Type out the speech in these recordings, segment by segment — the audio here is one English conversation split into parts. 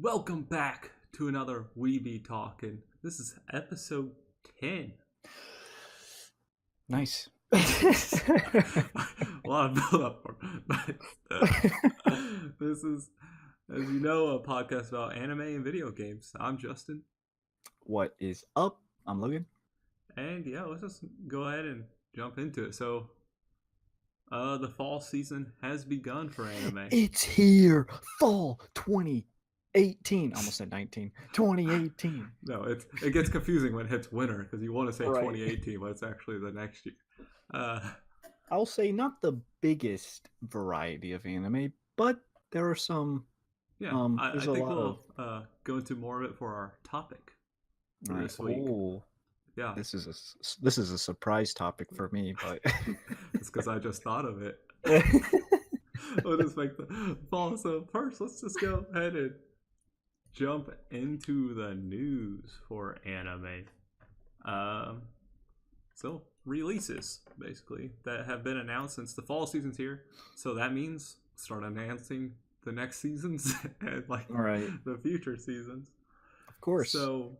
Welcome back to another We Be Talking. This is episode 10. Nice. A lot of build up for but this is, as you know, a podcast about anime and video games. I'm Justin. What is up? I'm Logan. And yeah, let's just go ahead and jump into it. So, the fall season has begun for anime. It's here. Fall 2018. Almost said 19. 2018. No, it gets confusing when it hits winter because you want to say Right. 2018, but it's actually the next year. I'll say not the biggest variety of anime, but there are some. Yeah, I there's think we'll go into more of it for our topic for Right. this week. Oh, Yeah, this is a surprise topic for me, but it's because I just thought of it. We'll just make the fall. So first, let's just go ahead and jump into the news for anime. So releases basically that have been announced since the fall season's here. So that means start announcing the next seasons and like Right. the future seasons. Of course. So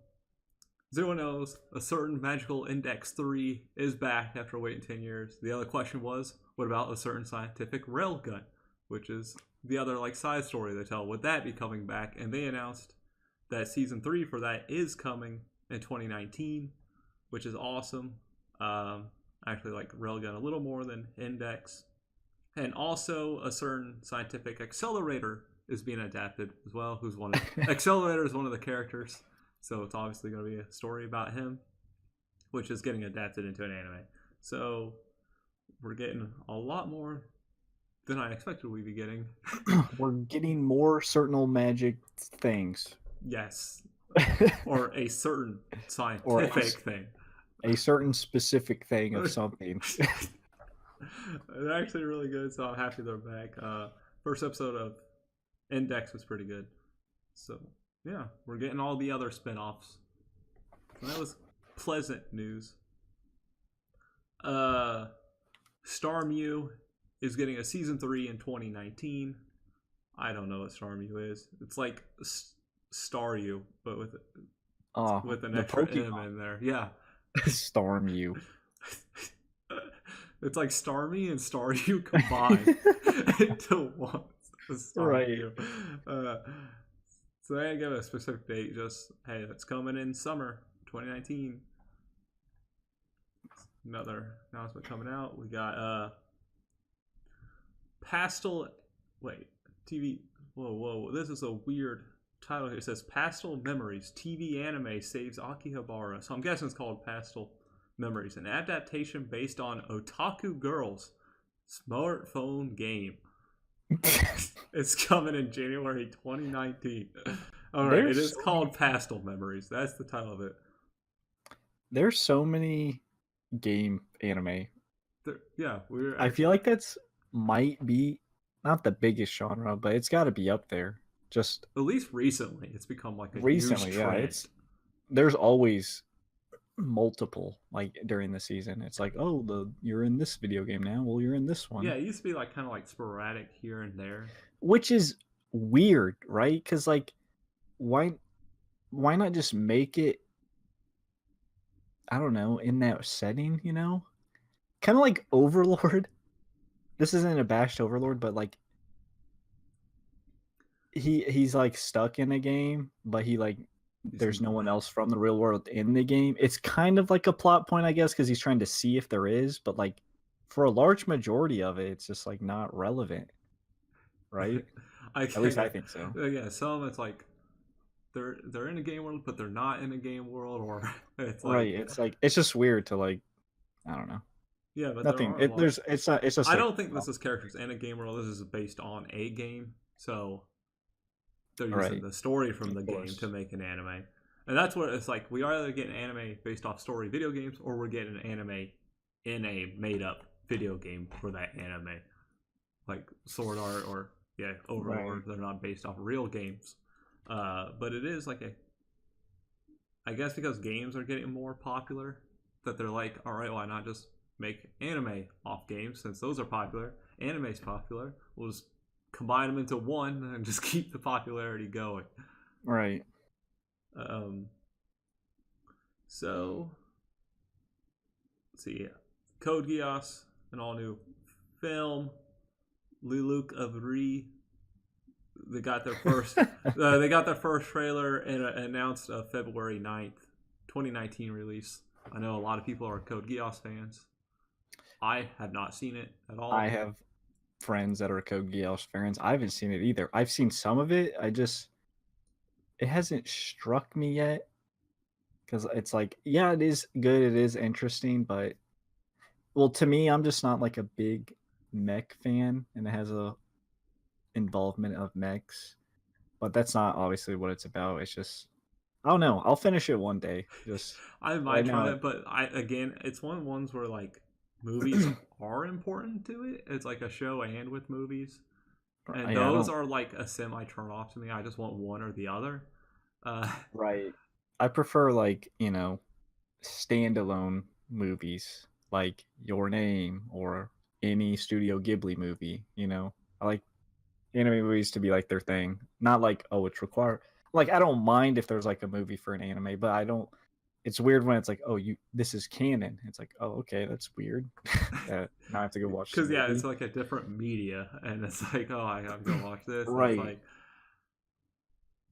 Zero knows a certain magical index 3 is back after waiting 10 years. The other question was, what about a certain scientific railgun, which is the other like side story they tell? Would that be coming back? And they announced that season 3 for that is coming in 2019, which is awesome. Actually like railgun a little more than index. And also a certain scientific accelerator is being adapted as well. Accelerator is one of the characters. So it's obviously going to be a story about him, which is getting adapted into an anime. So we're getting a lot more than I expected we'd be getting. We're getting more certain magic things. Yes. Or a certain scientific thing. A certain specific thing of something. They're actually really good, so I'm happy they're back. First episode of Index was pretty good. So yeah, we're getting all the other spin-offs. So that was pleasant news. Starmie is getting a season 3 in 2019. I don't know what Starmie is. It's like Staryu, but with an extra M in there. Yeah. Starmie. It's like Starmie and Staryu combined into one. Right. So they didn't give a specific date, just, hey, that's coming in summer 2019. Another announcement coming out. We got TV. Whoa. This is a weird title here. It says Pastel Memories. TV anime saves Akihabara. So I'm guessing it's called Pastel Memories. An adaptation based on Otaku Girls smartphone game. It's coming in January 2019. All right, it is called Pastel Memories. That's the title of it. There's so many game anime. I feel like that's might be not the biggest genre, but it's got to be up there. Just at least recently, it's become like a huge trend. There's always multiple like during the season. It's like, oh, you're in this video game now. Well, you're in this one. Yeah, it used to be like kind of like sporadic here and there, which is weird, right? Because like, why not just make it? I don't know, in that setting, you know, kind of like Overlord. This isn't a bashed Overlord, but like he's like stuck in a game, but he like. There's no one else from the real world in the game. It's kind of like a plot point, I guess, because he's trying to see if there is, but like for a large majority of it, it's just like not relevant, right? At least I think so. Yeah, some it's like they're in a game world, but they're not in a game world, or it's like right. It's like it's just weird to like, I don't know. Yeah, but nothing. It's just. I don't think this is characters in a game world. This is based on a game, so. They're using the story from the game to make an anime. And that's what it's like. We are either getting anime based off story video games, or we're getting an anime in a made-up video game for that anime. Like Sword Art or, Overlord. They're not based off real games. But it is like I guess because games are getting more popular, that they're like, alright, why not just make anime off games, since those are popular. Anime's popular. We'll just combine them into one and just keep the popularity going. Right. Um, so let's see, Code Geass, an all new film. Liluk Avri, they got their first. They got their first trailer and announced a February 9th, 2019 release. I know a lot of people are Code Geass fans. I have not seen it at all. I have friends that are Code Geass fans. I haven't seen it either. I've seen some of it. It hasn't struck me yet because it's like, yeah, it is good. It is interesting, but well, to me, I'm just not like a big mech fan, and it has a involvement of mechs. But that's not obviously what it's about. It's just I don't know. I'll finish it one day. Just I might right try now. it, but it's one of the ones where like movies are important to it. It's like a show and with movies, and Yeah, those are like a semi turn off to me. I just want one or the other. Uh, right. I prefer like standalone movies like Your Name or any Studio Ghibli movie. I like anime movies to be like their thing, not like oh it's required. Like I don't mind if there's like a movie for an anime, but I don't. It's weird when it's like oh this is canon. It's like oh okay that's weird. Now I have to go watch the because yeah, it's movie. like a different media, and it's like oh I gotta go watch this. And it's Right. like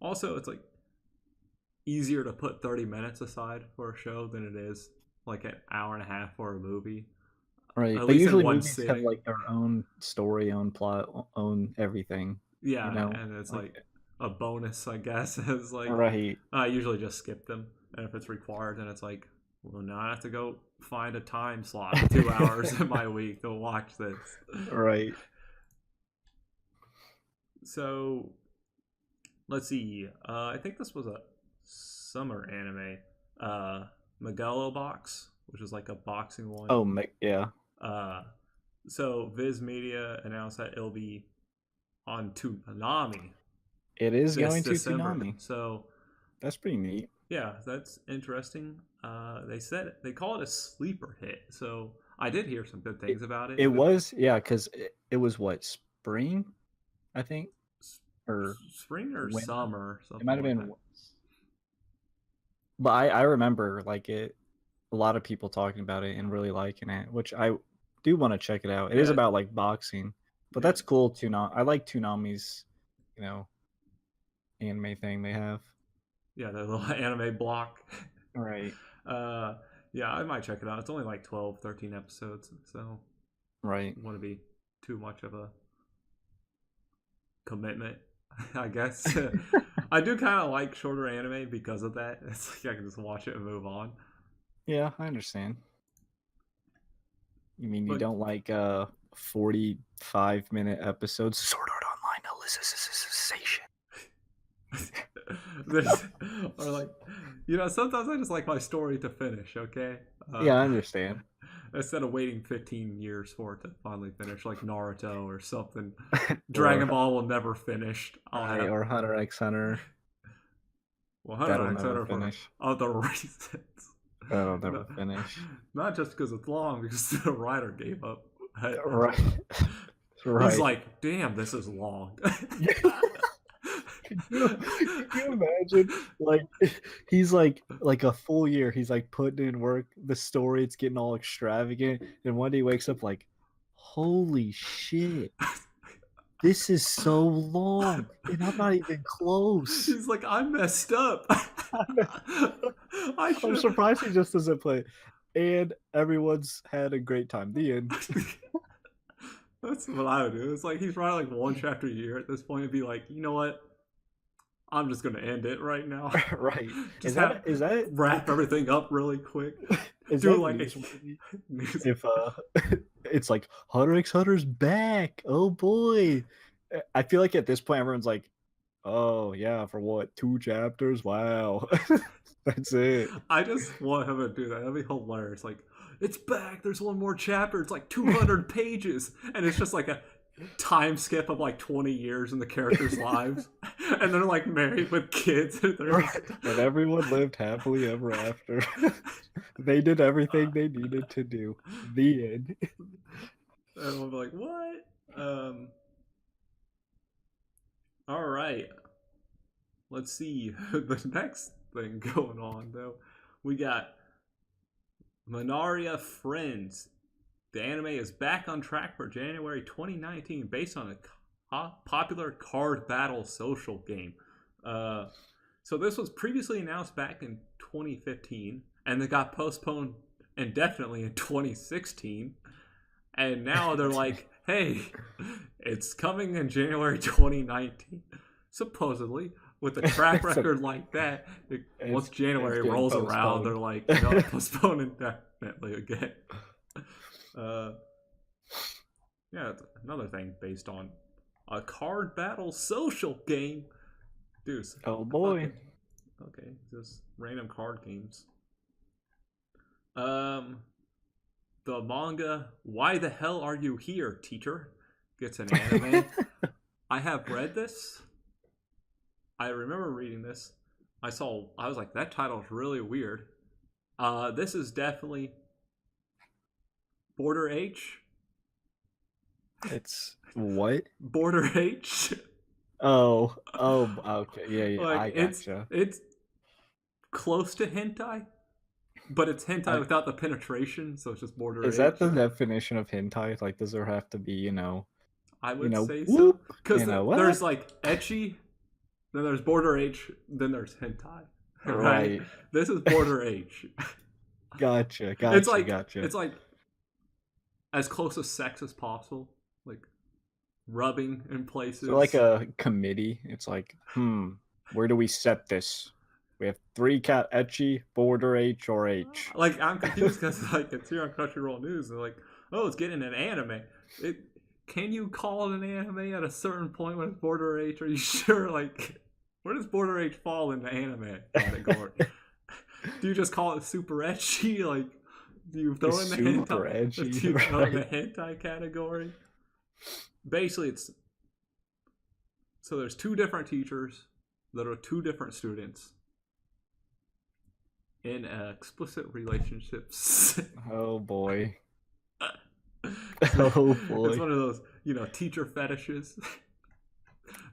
also it's like easier to put 30 minutes aside for a show than it is like an hour and a half for a movie. Right. At But least in usually one movies have sitting. like their own story, own plot, own everything. Yeah, and it's Like like a bonus, I guess. Is like right. I usually just skip them, and if it's required, then it's like, well, now I have to go find a time slot of 2 hours in my week to watch this. Right. So let's see. I think this was a summer anime. Uh, Megalobox, which is like a boxing one. Oh, yeah. Uh, so Viz Media announced that it'll be on Toonami It is this going to December. Toonami. So That's pretty neat. yeah, that's interesting. They said they call it a sleeper hit. So I did hear some good It, things about it. it was, yeah, because it was what, spring, I think? Or Spring or winter? summer, It might something have like been. that. But I remember like a lot of people talking about it and really liking it, which I do want to check it out. It is Yeah, about like boxing, but yeah, that's cool too. I like Toonami's, you know, anime thing they have. yeah. The little anime block. Right. uh, yeah, I might check it out. It's only like 12, 13 episodes, so Right. it wouldn't be too much of a commitment, I guess. I do kind of like shorter anime because of that. It's like I can just watch it and move on. Yeah, I understand. You mean you But don't like 45-minute episodes? Sword Art Online Alicization. there's or like sometimes I just like my story to finish. Okay. Yeah, I understand. Instead of waiting 15 years for it to finally finish, like Naruto or something. or Dragon Ball will never finish. I'll right, have or Hunter x Hunter. well, Hunter That'll x never Hunter for finish. other reasons. That'll never No, finish. not just because it's long, because the writer gave up. Right. He's Right. like, damn, this is long. Could you imagine? Like he's like a full year. He's like putting in work. The story, it's getting all extravagant, and one day he wakes up like, "Holy shit! This is so long, and I'm not even close." He's like, I messed up. I I'm should. surprised he just doesn't play. And everyone's had a great time. The end. That's what I would do. It's like he's writing like one chapter a year at this point and be like, you know what? I'm just gonna end it right now. Right. Just Is that wrap everything up really quick. is Do that like newsworthy? news. If it's like Hunter x Hunter's back. Oh boy. I feel like at this point everyone's like, oh yeah, for what, 2 chapters? Wow. That's it. I just want him to do that. That'd be hilarious. Like, it's back. There's one more chapter. It's like 200 pages, and it's just like a time skip of like 20 years in the characters' lives, and they're like married with kids. Right. And everyone lived happily ever after. They did everything they needed to do. The end. And we'll be like, what? All right. let's see the next thing going on though. We got Narnia Friends. The anime is back on track for January 2019 based on a popular card battle social game. So this was previously announced back in 2015 and it got postponed indefinitely in 2016. And now they're like, hey, it's coming in January 2019. Supposedly, with a track record like that, once January rolls around, they're like, no, postpone indefinitely again. Yeah, another thing based on a card battle social game. Dude, oh boy. Okay, just random card games. The manga Why the Hell Are You Here, Teacher? Gets an anime. I have read this. I remember reading this. I was like, that title is really weird. This is definitely Border H. It's what? Border H. Oh, okay. Yeah, Like, I gotcha. It's close to hentai, but it's hentai without the penetration, so it's just Border H. Is that the definition of hentai? Like, does there have to be, I would say so. Because what? there's like ecchi, then there's Border H, then there's hentai. Right? This is Border H. Gotcha. It's like gotcha. It's like as close to sex as possible, like rubbing in places. So like a committee. It's like, where do we set this? We have 3 cat ecchi, Border H, or H. Like, I'm confused because like it's here on Crunchyroll News. They're like, oh, it's getting an anime. Can you call it an anime at a certain point when it's Border H? Are you sure? Like, where does Border H fall in the anime category? Do you just call it super ecchi? Like, do you throw in the hentai? Do you throw in the hentai category? Basically, so there's 2 different teachers that are 2 different students in explicit relationships. Oh boy. Oh boy. It's one of those, teacher fetishes.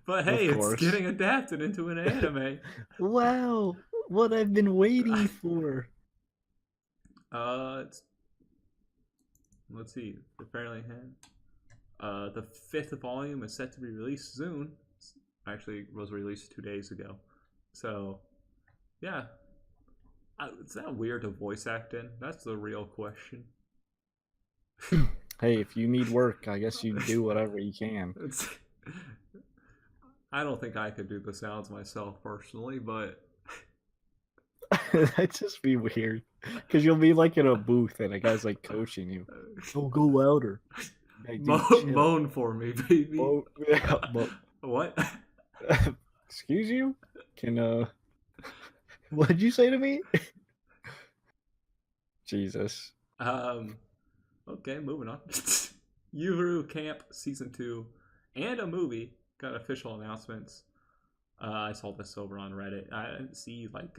But hey, it's getting adapted into an anime. Wow, what I've been waiting for. Let's see. Apparently, the 5th volume is set to be released soon. Actually, was released 2 days ago. So, yeah. It's not weird to voice act in. That's the real question. Hey, if you need work, I guess you do whatever you can. I don't think I could do the sounds myself personally, but that'd just be weird. Because you'll be like in a booth and a guy's like coaching you. Oh, go louder. Hey, moan for me, baby. What? Excuse you? What did you say to me? Jesus. Okay, moving on. Yuru Camp Season 2 and a movie got official announcements. I saw this over on Reddit. I didn't see like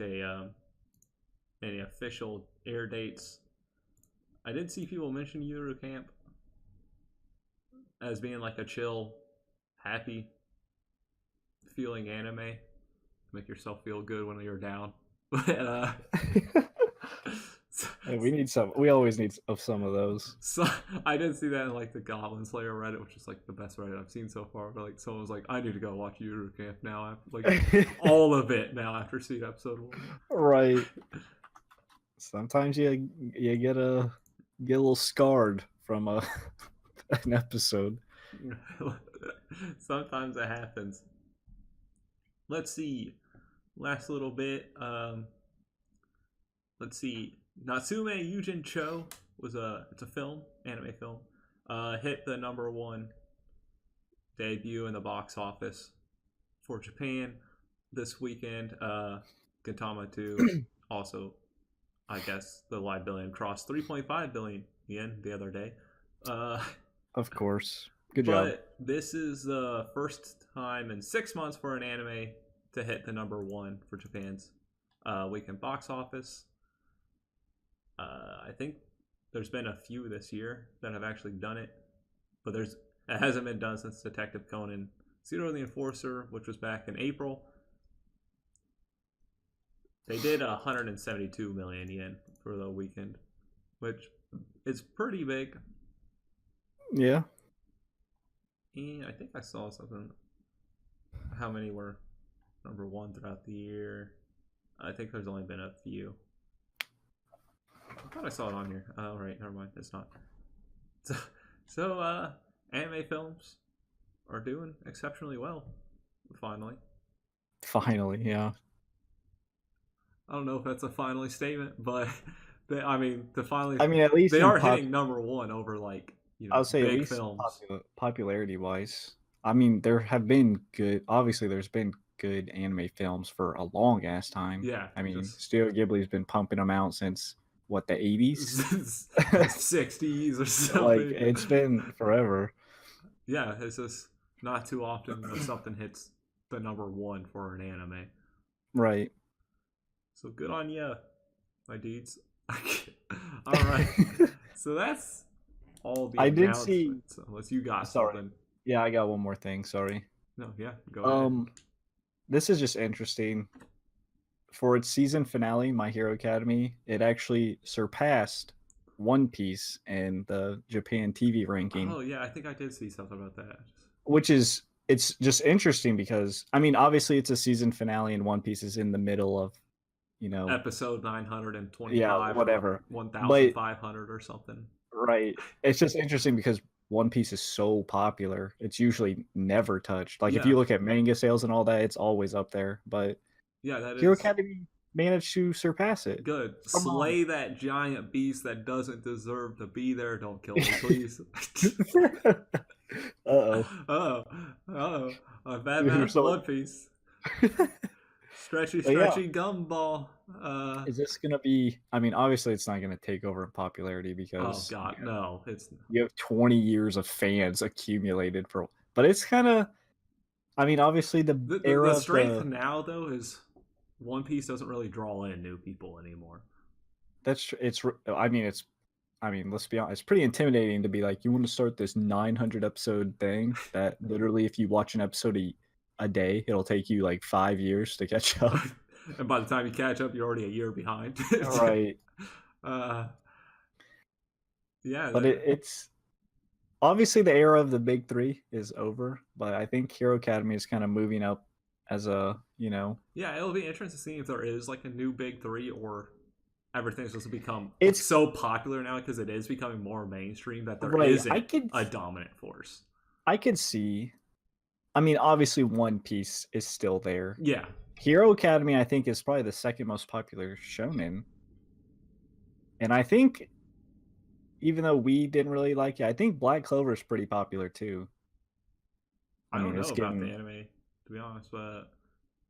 any official air dates. I did see people mention Yuru Camp as being like a chill, happy feeling anime to make yourself feel good when you're down. But we always need some of those. So I did see that in like the Goblin Slayer Reddit, which is like the best Reddit I've seen so far. But like someone was like, I need to go watch Yuru Camp now, like all of it now after seeing episode 1. Right. Sometimes you get a little scarred from an episode. Sometimes it happens. Let's see. Last little bit. Let's see. Natsume Yujin Cho it's a film, anime film. Hit the #1 debut in the box office for Japan this weekend. Gintama 2 also, I guess, the live billion crossed 3.5 billion yen the other day. Of course. Good job. But this is the first time in 6 months for an anime to hit the #1 for Japan's weekend box office. I think there's been a few this year that have actually done it, but it hasn't been done since Detective Conan Zero the Enforcer, which was back in April. They did 172 million yen for the weekend, which is pretty big. Yeah. And I think I saw something. How many were number one throughout the year? I think there's only been a few. I thought I saw it on here. Oh, right, never mind. It's not. So, anime films are doing exceptionally well. Finally. Finally, yeah. I don't know if that's a finally statement, but the finally. I mean, at least they are hitting number one over like I would say at big least films. popularity wise. I mean, there have been good. Obviously, there's been good anime films for a long ass time. Yeah, I mean, just Studio Ghibli's been pumping them out since what, the 80s? 60s or Like, something. it's been forever. Yeah, it's just not too often that something hits the number one for an anime. Right. So good on you, my dudes. All right. So that's all the I did announcements. see. Unless you got Sorry. something. Yeah, I got one more thing. Sorry. No, yeah, go ahead. This is just interesting. For its season finale, My Hero Academy, it actually surpassed One Piece in the Japan TV ranking. Oh yeah, I think I did see something about that. Which is, it's just interesting because, I mean, obviously it's a season finale and One Piece is in the middle of, episode 925, yeah, whatever, or 1500 or something. Right. It's just interesting because One Piece is so popular. It's usually never touched. Like, if you look at manga sales and all that, it's always up there. But yeah, that Hero is Academy managed to surpass it. good. Slay that giant beast that doesn't deserve to be there. Don't kill me, please. Uh-oh. A bad man of One Piece. Stretchy gumball. Is this gonna be? I mean, obviously, it's not gonna take over in popularity because no, it's you have 20 years of fans accumulated for. But it's kind of. I mean, obviously, the strength now though is One Piece doesn't really draw in new people anymore. That's true. I mean, let's be honest. It's pretty intimidating to be like, you want to start this 900 episode thing that literally, if you watch an episode a day, it'll take you like 5 years to catch up. And by the time you catch up, you're already a year behind. Right. Yeah. But it's obviously the era of the big three is over. But I think Hero Academy is kind of moving up as a, Yeah, it'll be interesting to see if there is like a new big three or everything's supposed to become it's so popular now because it is becoming more mainstream that there isn't a dominant force. I could see. I mean, obviously, One Piece is still there. Yeah. Hero Academy, I think, is probably the second most popular shonen. And I think, even though we didn't really like it, I think Black Clover is pretty popular too. I don't know about the anime, to be honest, but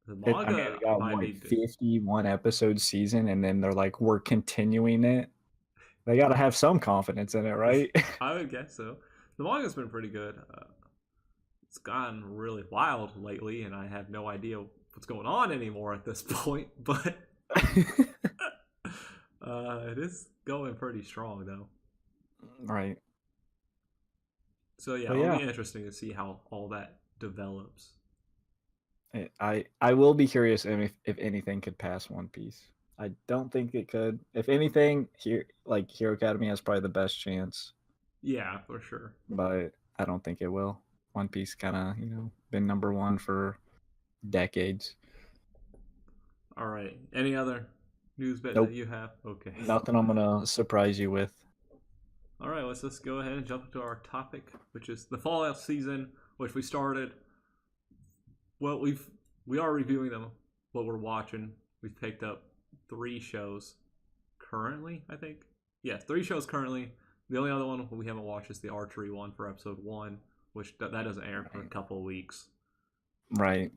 the manga might be 51 episode season, and then they're like, we're continuing it. They got to have some confidence in it, right? I would guess so. The manga's been pretty good. It's gotten really wild lately, and I have no idea what's going on anymore at this point, but it is going pretty strong, though. Right. So, yeah, it'll be interesting to see how all that develops. I will be curious if anything could pass One Piece. I don't think it could. If anything, Hero Academy has probably the best chance. Yeah, for sure. But I don't think it will. One Piece kind of, been number one for decades. All right. Any other news bit that you have? Okay. Nothing I'm gonna surprise you with. All right, let's just go ahead and jump into our topic, which is the Fallout season, which we started. Well, we are reviewing them. What we're watching, we've picked up 3 shows currently. I think, yeah, 3 shows currently. The only other one we haven't watched is the archery one for episode 1, which that doesn't air for a couple of weeks. Right.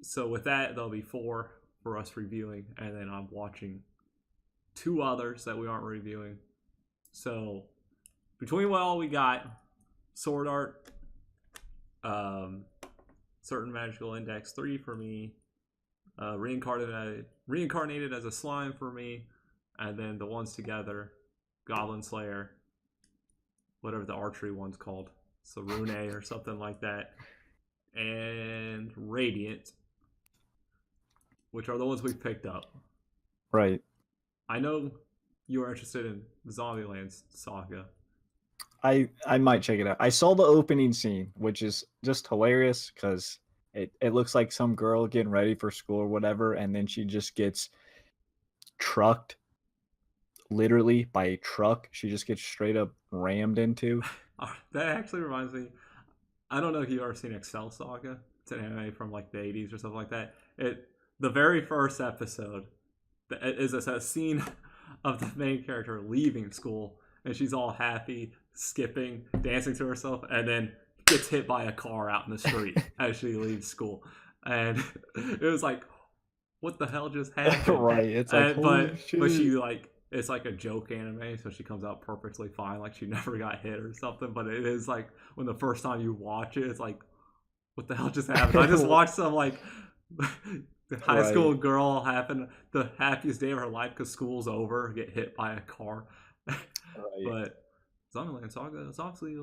So with that, there'll be 4 for us reviewing, and then I'm watching 2 others that we aren't reviewing. So between what all we got, Sword Art, Certain Magical Index 3 for me, Reincarnated as a Slime for me, and then the ones together, Goblin Slayer, whatever the archery one's called, Sarune or something like that, and Radiant. which are the ones we picked up. Right. I know you are interested in Zombieland Saga. I might check it out. I saw the opening scene, which is just hilarious because it looks like some girl getting ready for school or whatever, and then she just gets trucked, literally by a truck. She just gets straight up rammed into. That actually reminds me. I don't know if you've ever seen Excel Saga. It's an anime from like the 80s or something like that. The very first episode is a scene of the main character leaving school, and she's all happy, skipping, dancing to herself, and then gets hit by a car out in the street as she leaves school. And it was like, what the hell just happened? Right. It's like, but she like, it's like a joke anime, so she comes out perfectly fine, like she never got hit or something. But it is like when the first time you watch it, it's like, what the hell just happened? I just watched some like the high school girl happen the happiest day of her life because school's over, get hit by a car. But Zombieland Saga is obviously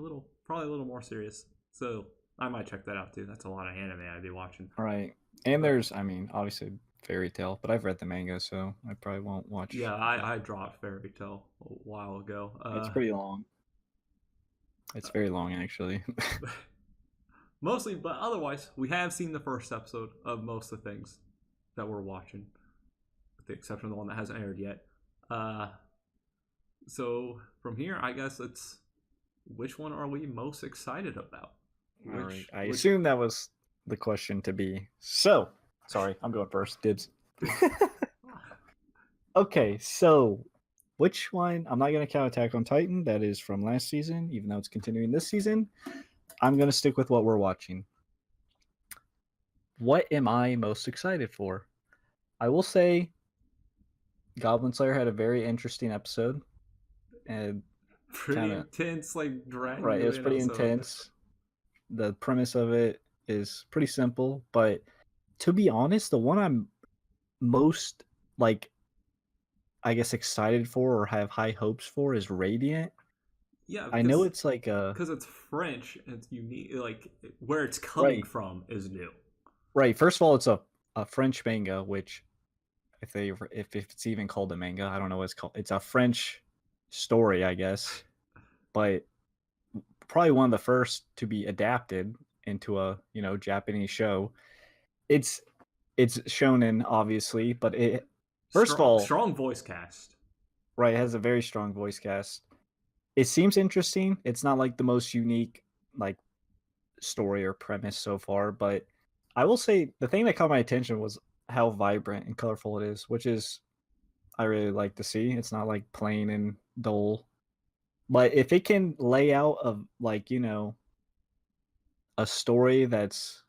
probably a little more serious, so I might check that out too. That's a lot of anime I'd be watching. Right. And there's, I mean, obviously Fairy Tale, but I've read the manga, so I probably won't watch. Yeah, I dropped Fairy Tale a while ago. It's pretty long. It's very long, actually. Mostly, but otherwise, we have seen the first episode of most of the things that we're watching, with the exception of the one that hasn't aired yet. So from here, I guess it's which one are we most excited about? All right. I assume that was the question to be. So, sorry, I'm going first. Dibs. Okay, so which one? I'm not going to count Attack on Titan. That is from last season, even though it's continuing this season. I'm going to stick with what we're watching. What am I most excited for? I will say Goblin Slayer had a very interesting episode. And pretty intense, like dragging. Right, it was pretty intense. The premise of it is pretty simple, but to be honest, the one I'm most like, I guess, excited for or have high hopes for is Radiant. Yeah, I know it's like because it's French and it's unique. Like where it's coming from is new. Right. First of all, it's a French manga, which if it's even called a manga, I don't know what it's called. It's a French story, I guess, but probably one of the first to be adapted into a Japanese show. It's shonen, obviously, but it first of all, strong voice cast. Right, it has a very strong voice cast. It seems interesting. It's not like the most unique like story or premise so far, but I will say the thing that caught my attention was how vibrant and colorful it is, which is I really like to see. It's not like plain and dull. But if it can lay out of like, a story that's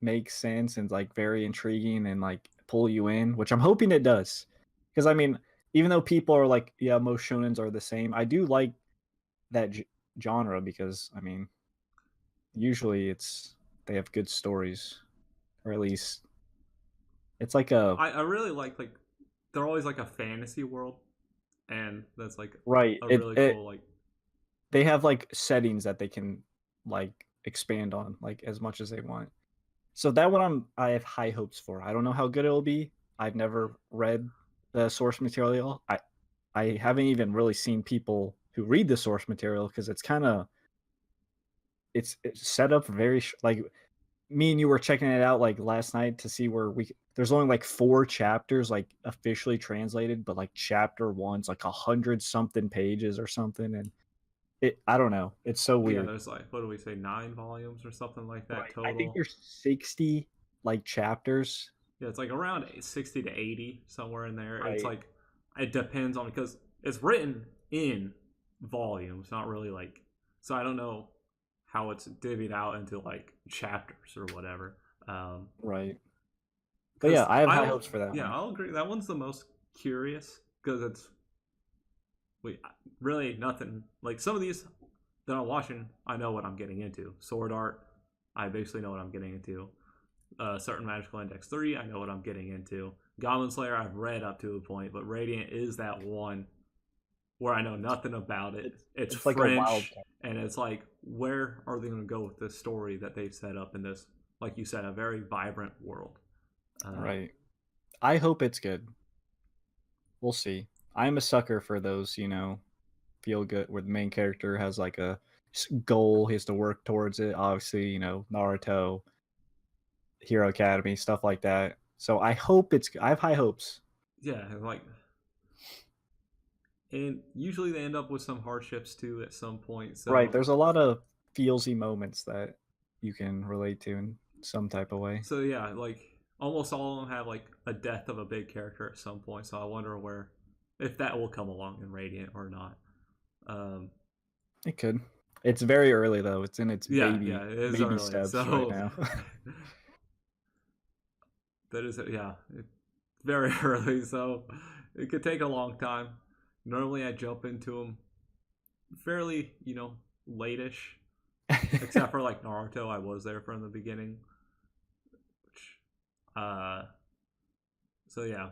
makes sense and like very intriguing and like pull you in, which I'm hoping it does. Because I mean, even though people are like, yeah, most shonens are the same, I do like that genre because I mean, usually they have good stories, or at least it's like I really like they're always like a fantasy world, and that's like right. a really cool like they have like settings that they can like expand on like as much as they want. So that one I have high hopes for. I don't know how good it will be. I've never read the source material. I haven't even really seen people who read the source material because it's kind of it's set up very like me and you were checking it out like last night to see where there's only like 4 chapters like officially translated, but like chapter 1's like 100 something pages or something, and I don't know. It's so weird. Yeah, there's like, what do we say, 9 volumes or something like that total. I think there's 60 like chapters. Yeah, it's like around 60 to 80 somewhere in there. Right. It's like it depends on because it's written in volumes, not really like. So I don't know how it's divvied out into like chapters or whatever. Right. But yeah, I have high hopes for that. Yeah, I'll agree. That one's the most curious because it's really nothing like some of these that I'm watching. I know what I'm getting into. Sword Art, I basically know what I'm getting into. Certain Magical Index 3, I know what I'm getting into. Goblin Slayer, I've read up to a point, but Radiant is that one where I know nothing about it. It's French, like a wild and it's like, where are they going to go with this story that they've set up in this, like you said, a very vibrant world? Right. I hope it's good. We'll see. I'm a sucker for those, feel good where the main character has like a goal, he has to work towards it. Obviously, Naruto, Hero Academy, stuff like that. So I have high hopes. Yeah, and usually they end up with some hardships too at some point. Right. So There's a lot of feelsy moments that you can relate to in some type of way. so yeah, like almost all of them have like a death of a big character at some point. So I wonder where if that will come along in Radiant or not. Um, It could. It's very early though. It's in its yeah, it is baby early. steps right So now. that is it's very early. So it could take a long time. Normally I jump into them fairly, late-ish, except for like Naruto. I was there from the beginning. Which, so yeah,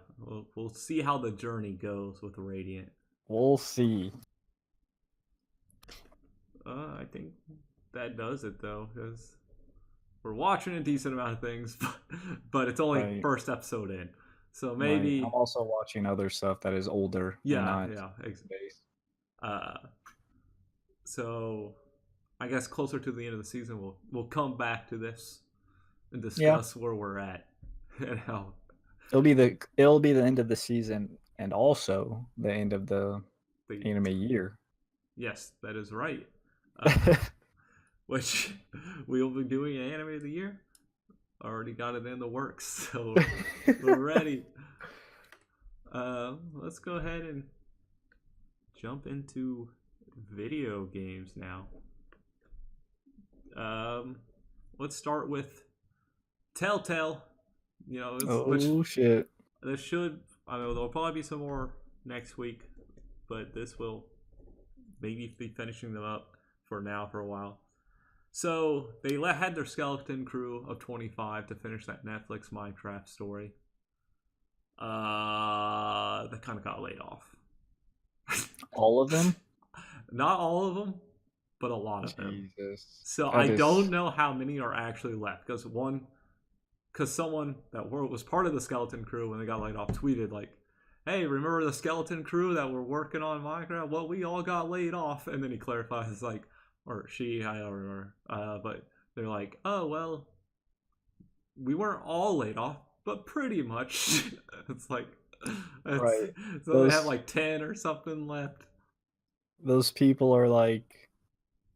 we'll see how the journey goes with Radiant. We'll see. I think that does it though, because we're watching a decent amount of things, but it's only Right. first episode in, so Right. maybe I'm also watching other stuff that is older and not based. uh, so I guess closer to the end of the season, we'll come back to this and Yeah. discuss where we're at and how It'll be the end of the season and also the end of the the anime year. yes, that is right. Uh, which we will be doing an anime of the year. Already got it in the works, so we're ready. Let's go ahead and jump into video games now. Let's start with Telltale. Shit. This should. I mean, there'll probably be some more next week, but this will maybe be finishing them up for now for a while. So they had their skeleton crew of 25 to finish that Netflix Minecraft story. They kind of got laid off. All of them? Not all of them, but a lot of them. Jesus. So I don't know how many are actually left because someone that was part of the skeleton crew when they got laid off tweeted like, "Hey, remember the skeleton crew that were working on Minecraft? Well, we all got laid off." And then he clarifies like, or she, I don't remember, but they're like, "Oh well, we weren't all laid off, but pretty much." It's like, Right. So they have like 10 or something left. Those people are like,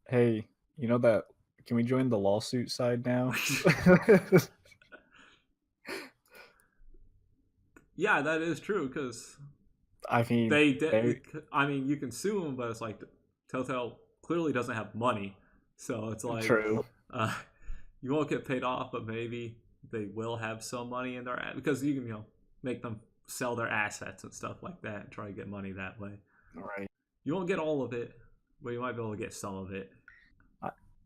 "Hey, you know that? Can we join the lawsuit side now?" Yeah, that is true because I mean, I mean, you can sue them, but it's like Telltale clearly doesn't have money, so it's like true. You won't get paid off, but maybe they will have some money in their because you can make them sell their assets and stuff like that and try to get money that way. Right. You won't get all of it, but you might be able to get some of it.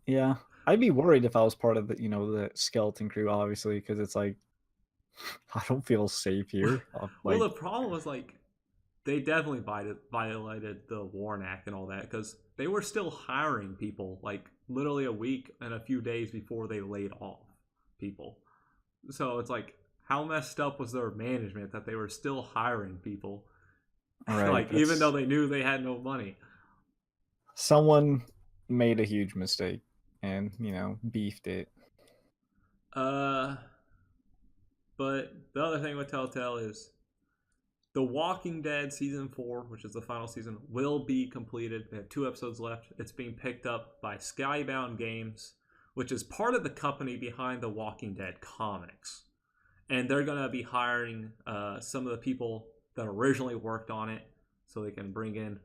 Yeah, I'd be worried if I was part of the skeleton crew, obviously, because it's like I don't feel safe here. Well, the problem was like they definitely violated the Warren Act and all that because they were still hiring people like literally a week and a few days before they laid off people. So it's like, how messed up was their management that they were still hiring people? Right, like even though they knew they had no money. Someone made a huge mistake and beefed it. But the other thing with Telltale is The Walking Dead Season 4, which is the final season, will be completed. They have 2 episodes left. It's being picked up by Skybound Games, which is part of the company behind the Walking Dead comics. And they're going to be hiring some of the people that originally worked on it so they can bring in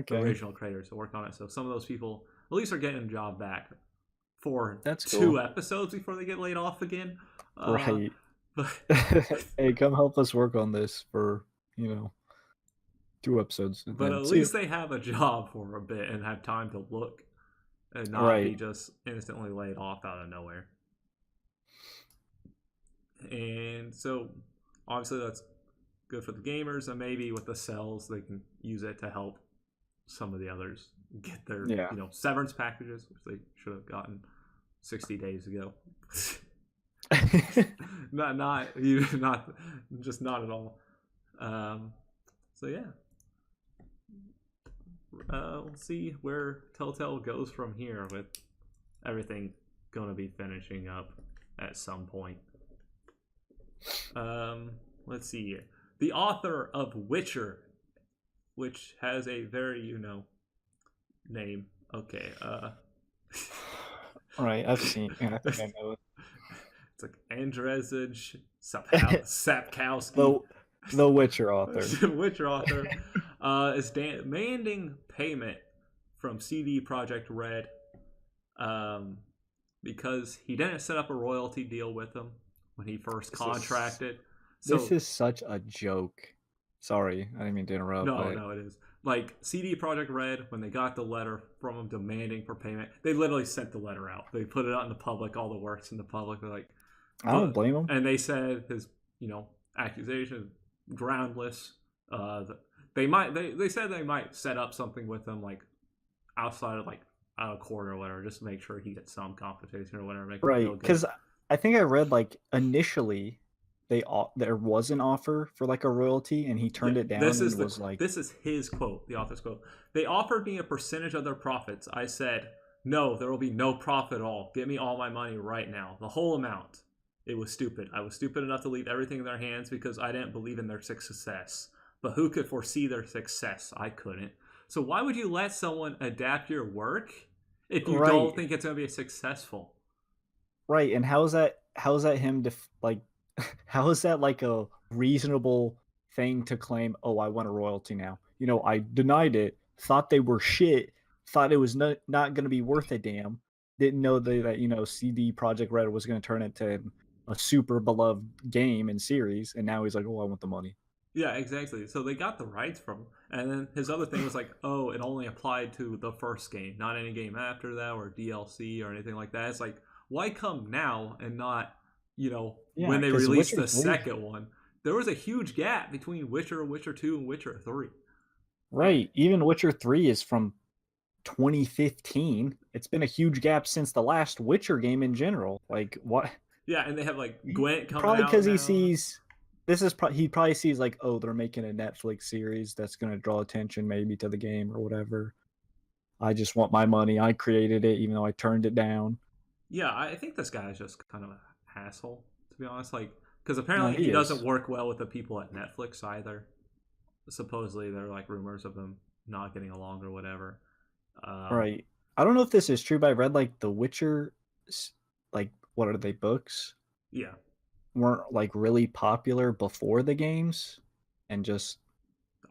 the original creators to work on it. So some of those people at least are getting a job back for 2 episodes before they get laid off again. Right. Hey, come help us work on this for 2 episodes. But at least they have a job for a bit and have time to look and not be just instantly laid off out of nowhere. And so obviously that's good for the gamers, and maybe with the sales they can use it to help some of the others get their severance packages, which they should have gotten 60 days ago. not you, not just not at all. So yeah, we'll see where Telltale goes from here with everything going to be finishing up at some point. Let's see here. The author of Witcher, which has a very name. Okay. Right, I've seen. I think I know it. It's like Andrzej Sapkowski. The Witcher author. Witcher author is demanding payment from CD Projekt Red because he didn't set up a royalty deal with them when he first contracted. This is such a joke. Sorry, I didn't mean to interrupt. No, it is. Like, CD Projekt Red, when they got the letter from him demanding for payment, they literally sent the letter out. They put it out in the public, all the works in the public. They're like, I don't blame them. And they said his, accusation groundless. They said they might set up something with him, like outside of out of court or whatever, just to make sure he gets some compensation or whatever. Right, because I think I read initially there was an offer for a royalty and he turned it down. This is his quote, the author's quote. They offered me a percentage of their profits. I said, no, there will be no profit at all. Give me all my money right now, the whole amount. It was stupid. I was stupid enough to leave everything in their hands because I didn't believe in their success. But who could foresee their success? I couldn't. So why would you let someone adapt your work if you don't think it's going to be successful? Right, and how is that him how is that a reasonable thing to claim? Oh, I want a royalty now. I denied it, thought they were shit, thought it was not going to be worth a damn, didn't know that CD Projekt Red was going to turn it to a super beloved game and series, and now he's like, oh, I want the money. Yeah, exactly. So they got the rights from him, and then his other thing was oh, it only applied to the first game, not any game after that or DLC or anything like that. It's like, why come now and not when they released the second one? There was a huge gap between Witcher 2, and Witcher 3. Right. Even Witcher 3 is from 2015. It's been a huge gap since the last Witcher game in general. What? Yeah, and they have Gwent coming probably out because now. He sees he probably sees oh, they're making a Netflix series that's going to draw attention maybe to the game or whatever. I just want my money. I created it, even though I turned it down. Yeah, I think this guy is just kind of an asshole, to be honest. Because apparently he doesn't work well with the people at Netflix either. Supposedly there are rumors of them not getting along or whatever. Right. I don't know if this is true, but I read The Witcher, what are they, books? Yeah. Weren't really popular before the games, and just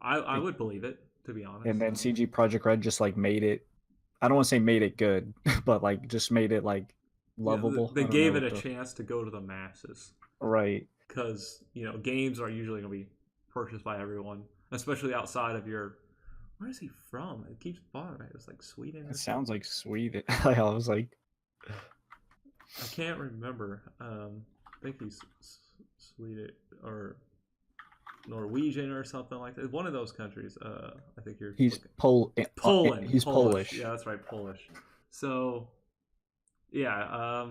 I would believe it, to be honest. And then CD Projekt Red just made it. I don't want to say made it good, but just made it lovable. Yeah, they gave it a chance to go to the masses. Right. Because games are usually going to be purchased by everyone, especially outside of your. Where is he from? It keeps bothering me. It's Sweden. It sounds like Sweden. I was I can't remember. I think he's Swedish or Norwegian or something like that. One of those countries. I think he's Poland. He's Polish. Yeah, that's right, Polish. So, yeah.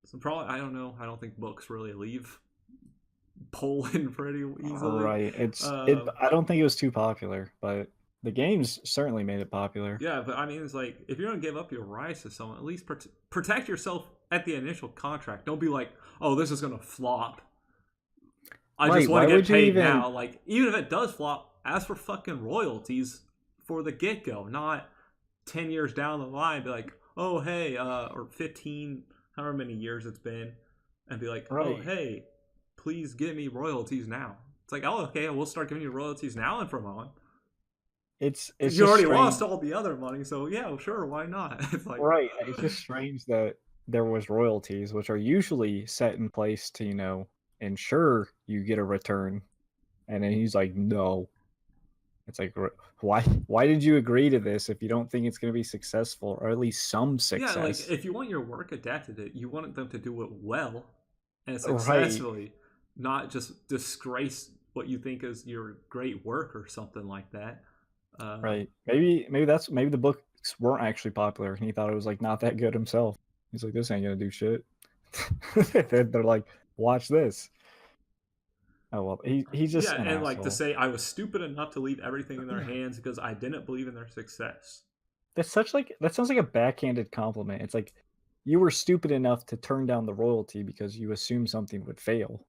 So probably I don't know. I don't think books really leave Poland pretty easily. Right. I don't think it was too popular, but the games certainly made it popular. Yeah, but I mean, it's if you're gonna give up your rights to someone, at least protect yourself at the initial contract. Don't be oh, this is gonna flop. I just want to get paid now. Even if it does flop, ask for fucking royalties for the get go, not 10 years down the line. Be oh hey, or 15, however many years it's been, and be oh hey, please give me royalties now. It's oh okay, we'll start giving you royalties now and from on. It's you already lost all the other money, so yeah, sure, why not? It's right. It's just strange that there was royalties, which are usually set in place to ensure you get a return, and then he's no. It's why did you agree to this if you don't think it's going to be successful, or at least some success? Yeah, if you want your work adapted, you want them to do it well and successfully, not just disgrace what you think is your great work or something like that. Right. Maybe the books weren't actually popular, and he thought it was not that good himself. He's this ain't gonna do shit. They're like, watch this. Oh well, he's just Yeah, an and like to asshole. say I was stupid enough to leave everything in their hands because I didn't believe in their success. That sounds like a backhanded compliment. It's like you were stupid enough to turn down the royalty because you assumed something would fail.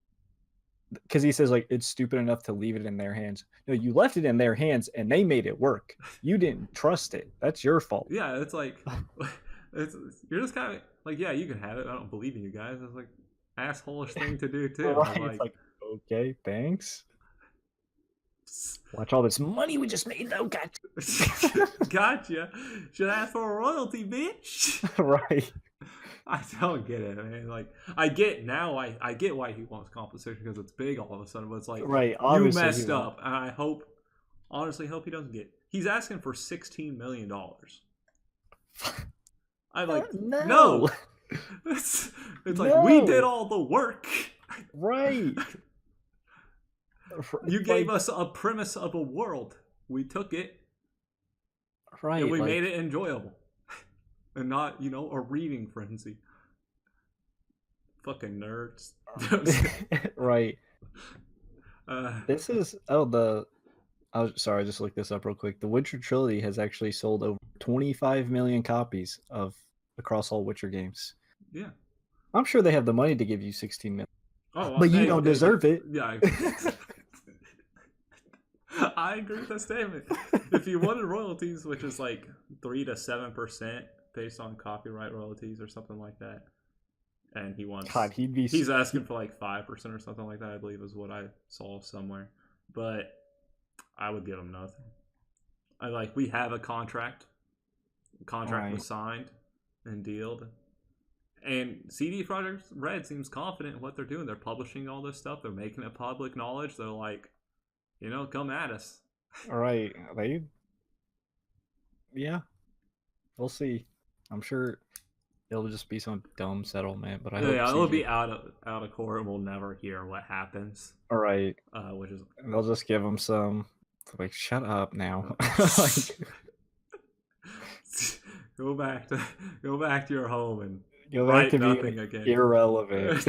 Because he says like it's stupid enough to leave it in their hands. No, you left it in their hands and they made it work. You didn't trust it. That's your fault. Yeah, it's like it's you're just kind of like, yeah, you can have it. I don't believe in you guys. It's like assholeish thing to do too. Right? It's Like, like okay, thanks. Watch all this money we just made though. gotcha. Should ask for a royalty, bitch. Right. I don't get it, man. Like, I get now. I get why he wants compensation because it's big all of a sudden. But it's like, Right. you Obviously, messed up, and I honestly hope he doesn't get. He's asking for $16 million. I'm like, no. It's like we did all the work. Right. You gave us a premise of a world. We took it. Right. And we made it enjoyable. And not, a reading frenzy. Fucking nerds. Right. This is I was sorry, I just looked this up real quick. The Witcher trilogy has actually sold over 25 million copies across all Witcher games. Yeah. I'm sure they have the money to give you 16 million. Oh, but you don't deserve it. Yeah. I agree with that statement. If you wanted royalties, which is like 3 to 7% based on copyright royalties or something like that, and he wants, God, he's asking for like 5% or something like that, I believe is what I saw somewhere. But I would give him nothing. We have a contract. The contract was signed and dealed. And CD Projekt Red seems confident in what they're doing. They're publishing all this stuff. They're making it public knowledge. They're like, come at us. All right. Yeah. We'll see. I'm sure it'll just be some dumb settlement, but I hope it'll be out of court and we'll never hear what happens. All right. Which is they'll just give them some like shut up now. Go back to your home and go back to nothing again. Irrelevant.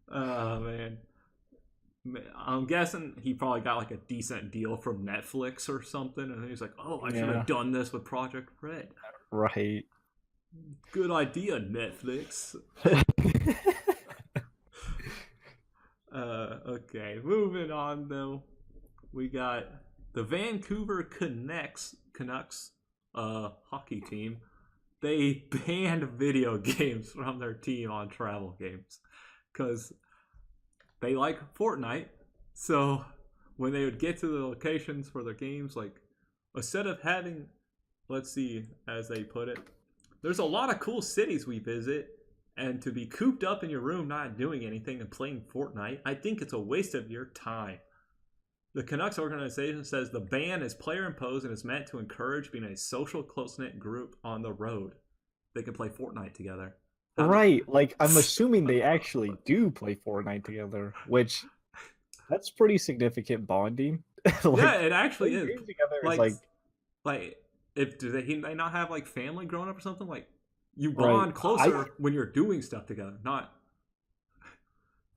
Oh man. I'm guessing he probably got like a decent deal from Netflix or something, and he's like, "Oh, I should have done this with Project Red." Right. Good idea, Netflix. Okay, moving on though. We got the Vancouver Canucks hockey team. They banned video games from their team on travel games because they like Fortnite. So when they would get to the locations for their games, like instead of having, let's see, as they put it, there's a lot of cool cities we visit, and to be cooped up in your room not doing anything and playing Fortnite, I think it's a waste of your time. The Canucks organization says the ban is player imposed and is meant to encourage being a social close-knit group on the road. They can play Fortnite together. Right, like I'm assuming they actually do play Fortnite together, which that's pretty significant bonding. Yeah, it actually is. Together if do they not have like family growing up or something? Like you bond closer when you're doing stuff together. Not.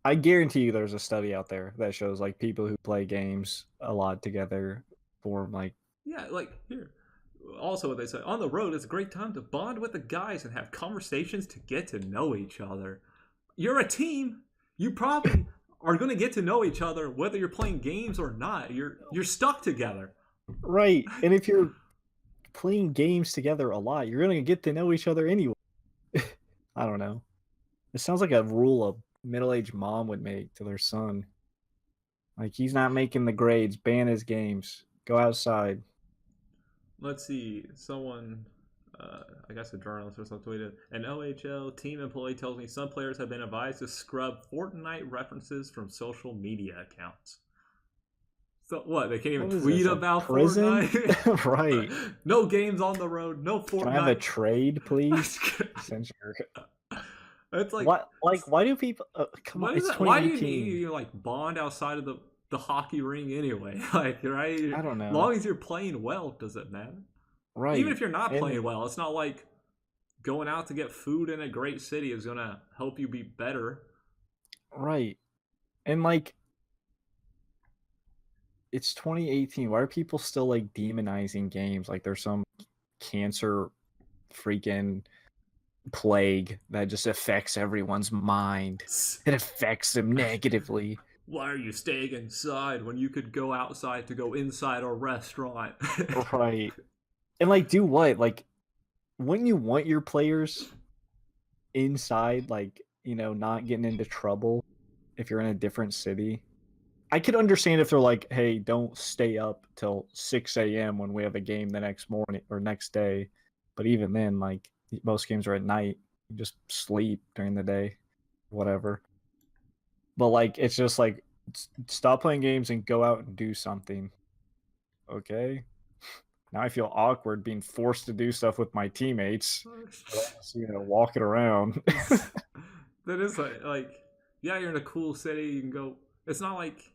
I guarantee you, there's a study out there that shows like people who play games a lot together form like. Yeah, like here. Also, what they say on the road, it's a great time to bond with the guys and have conversations to get to know each other. You're a team. You probably are going to get to know each other whether you're playing games or not. You're stuck together. Right, and if you're playing games together a lot, you're going to get to know each other anyway. I don't know. It sounds like a rule a middle-aged mom would make to their son. Like, he's not making the grades. Ban his games. Go outside. Let's see. Someone, I guess a journalist or something, tweeted, an OHL team employee tells me some players have been advised to scrub Fortnite references from social media accounts. So what? They can't even tweet about Fortnite? Right. No games on the road. No Fortnite. Can I have a trade, please? Since it's like, why do people come on? It's 2018. Why do you need to like bond outside of the hockey ring anyway? Like, right? I don't know. As long as you're playing well, does it matter? Right. Even if you're not playing well, it's not like going out to get food in a great city is gonna help you be better. Right. And like it's 2018. Why are people still like demonizing games? Like there's some cancer freaking plague that just affects everyone's mind. It affects them negatively. Why are you staying inside when you could go outside to go inside a restaurant? Right. And like do what? Like wouldn't you want your players inside, like, not getting into trouble if you're in a different city? I could understand if they're like, hey, don't stay up till 6 a.m. when we have a game the next morning or next day. But even then, like, most games are at night. You just sleep during the day, whatever. But, like, it's just like, stop playing games and go out and do something. Okay? Now I feel awkward being forced to do stuff with my teammates. Walking around. That is like, yeah, you're in a cool city. You can go. It's not like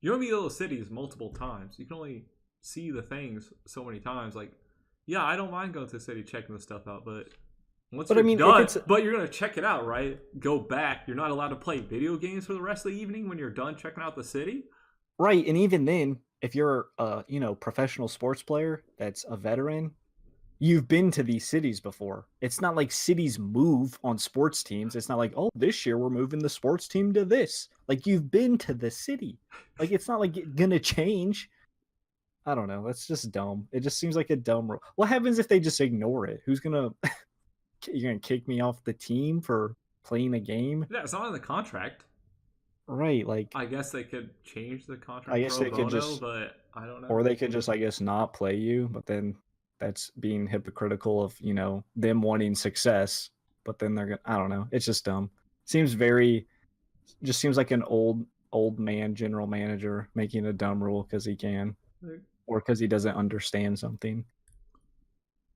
you don't meet those cities multiple times. You can only see the things so many times. Like, yeah, I don't mind going to the city checking the stuff out, but once you're done, but you're gonna check it out, right? Go back. You're not allowed to play video games for the rest of the evening when you're done checking out the city. Right, and even then, if you're a professional sports player that's a veteran, you've been to these cities before. It's not like cities move on sports teams. It's not like, oh, this year we're moving the sports team to this. Like, you've been to the city. Like, it's not like it's gonna change. I don't know. That's just dumb. It just seems like a dumb rule. What happens if they just ignore it? Who's gonna you're gonna kick me off the team for playing a game? Yeah, it's not in the contract. Right, like I guess they could change the contract. I guess they could just, but I don't know. or they could just, I guess, not play you. But then that's being hypocritical of them wanting success. But then they're gonna, I don't know. It's just dumb. Seems like an old man general manager making a dumb rule because he can, or because he doesn't understand something.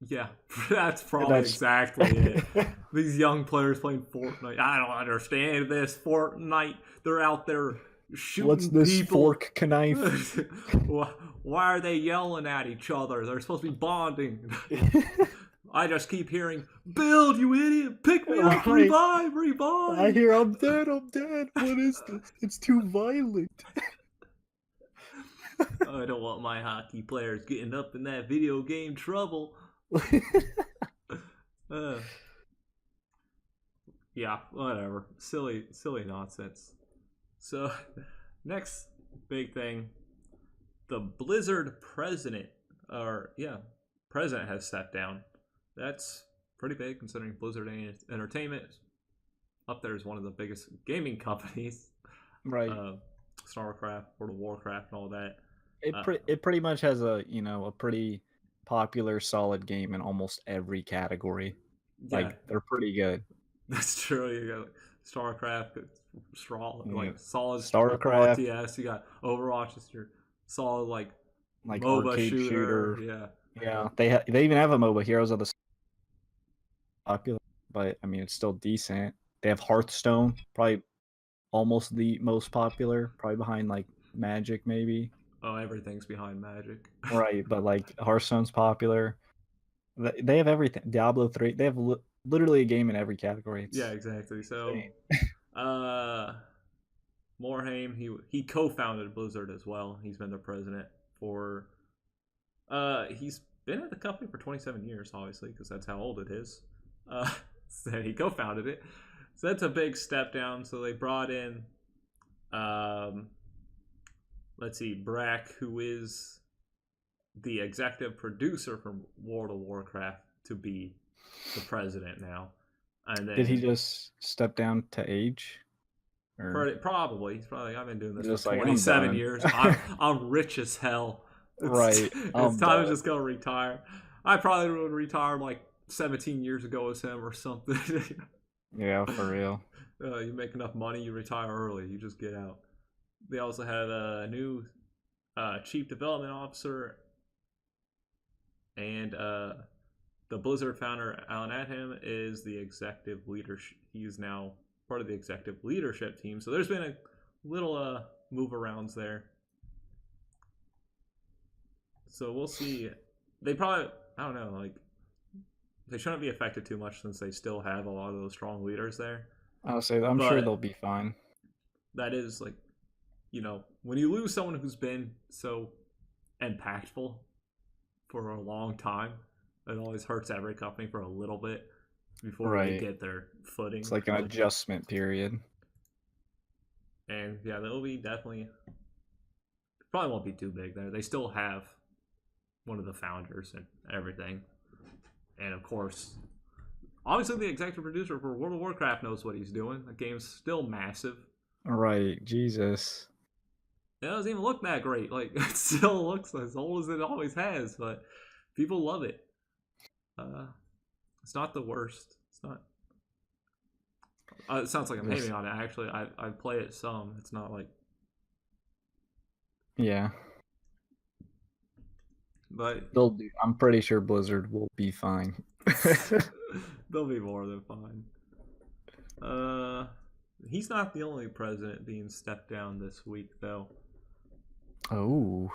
Yeah, that's probably exactly it. These young players playing Fortnite. I don't understand this Fortnite. They're out there shooting What's this people. fork knife? Why are they yelling at each other? They're supposed to be bonding. I just keep hearing, "Build, you idiot! Pick me up! Revive! Revive!" I hear, I'm dead! I'm dead! What is this? It's too violent. I don't want my hockey players getting up in that video game trouble. Yeah, whatever. Silly nonsense. So, next big thing, the Blizzard president has stepped down. That's pretty big considering Blizzard Entertainment up there is one of the biggest gaming companies. Right. StarCraft, World of Warcraft, and all that. It pretty much has a a pretty popular, solid game in almost every category. Yeah. Like they're pretty good. That's true. You got StarCraft, solid StarCraft. RTS. You got Overwatch, is your solid like MOBA shooter. Yeah. They even have a MOBA, Heroes of the popular, but I mean it's still decent. They have Hearthstone, probably almost the most popular, probably behind like Magic maybe. Oh, everything's behind Magic. Right, but like Hearthstone's popular. They have everything. Diablo 3, they have literally a game in every category. Yeah, exactly. So, Morhaime, he co-founded Blizzard as well. He's been the president for. He's been at the company for 27 years, obviously, because that's how old it is. So he co-founded it. So that's a big step down. So they brought in, let's see, Brack, who is the executive producer from World of Warcraft, to be the president now. And then, did he just step down to age? Probably. He's probably like, I've been doing this just for 27 years. I'm rich as hell. Right. It's time to just go retire. I probably would retire like 17 years ago as him or something. Yeah, for real. You make enough money, you retire early. You just get out. They also had a new chief development officer, and the Blizzard founder, Alan Adham, is the executive leader. He's now part of the executive leadership team. So there's been a little move arounds there. So we'll see. They probably, I don't know, like they shouldn't be affected too much since they still have a lot of those strong leaders there. I'll say I'm sure they'll But be fine. that is like, when you lose someone who's been so impactful for a long time, it always hurts every company for a little bit before they Right. get their footing. It's like an adjustment period. And yeah, they'll be definitely, probably won't be too big there. They still have one of the founders and everything. And of course, obviously the executive producer for World of Warcraft knows what he's doing. The game's still massive. Right, Jesus. It doesn't even look that great. Like, it still looks as old as it always has, but people love it. It's not the worst. It's not. It sounds like I'm hating on it. Actually, I play it some. It's not like. Yeah. But They'll do. I'm pretty sure Blizzard will be fine. they'll be more than fine. He's not the only president being stepped down this week, though. Oh.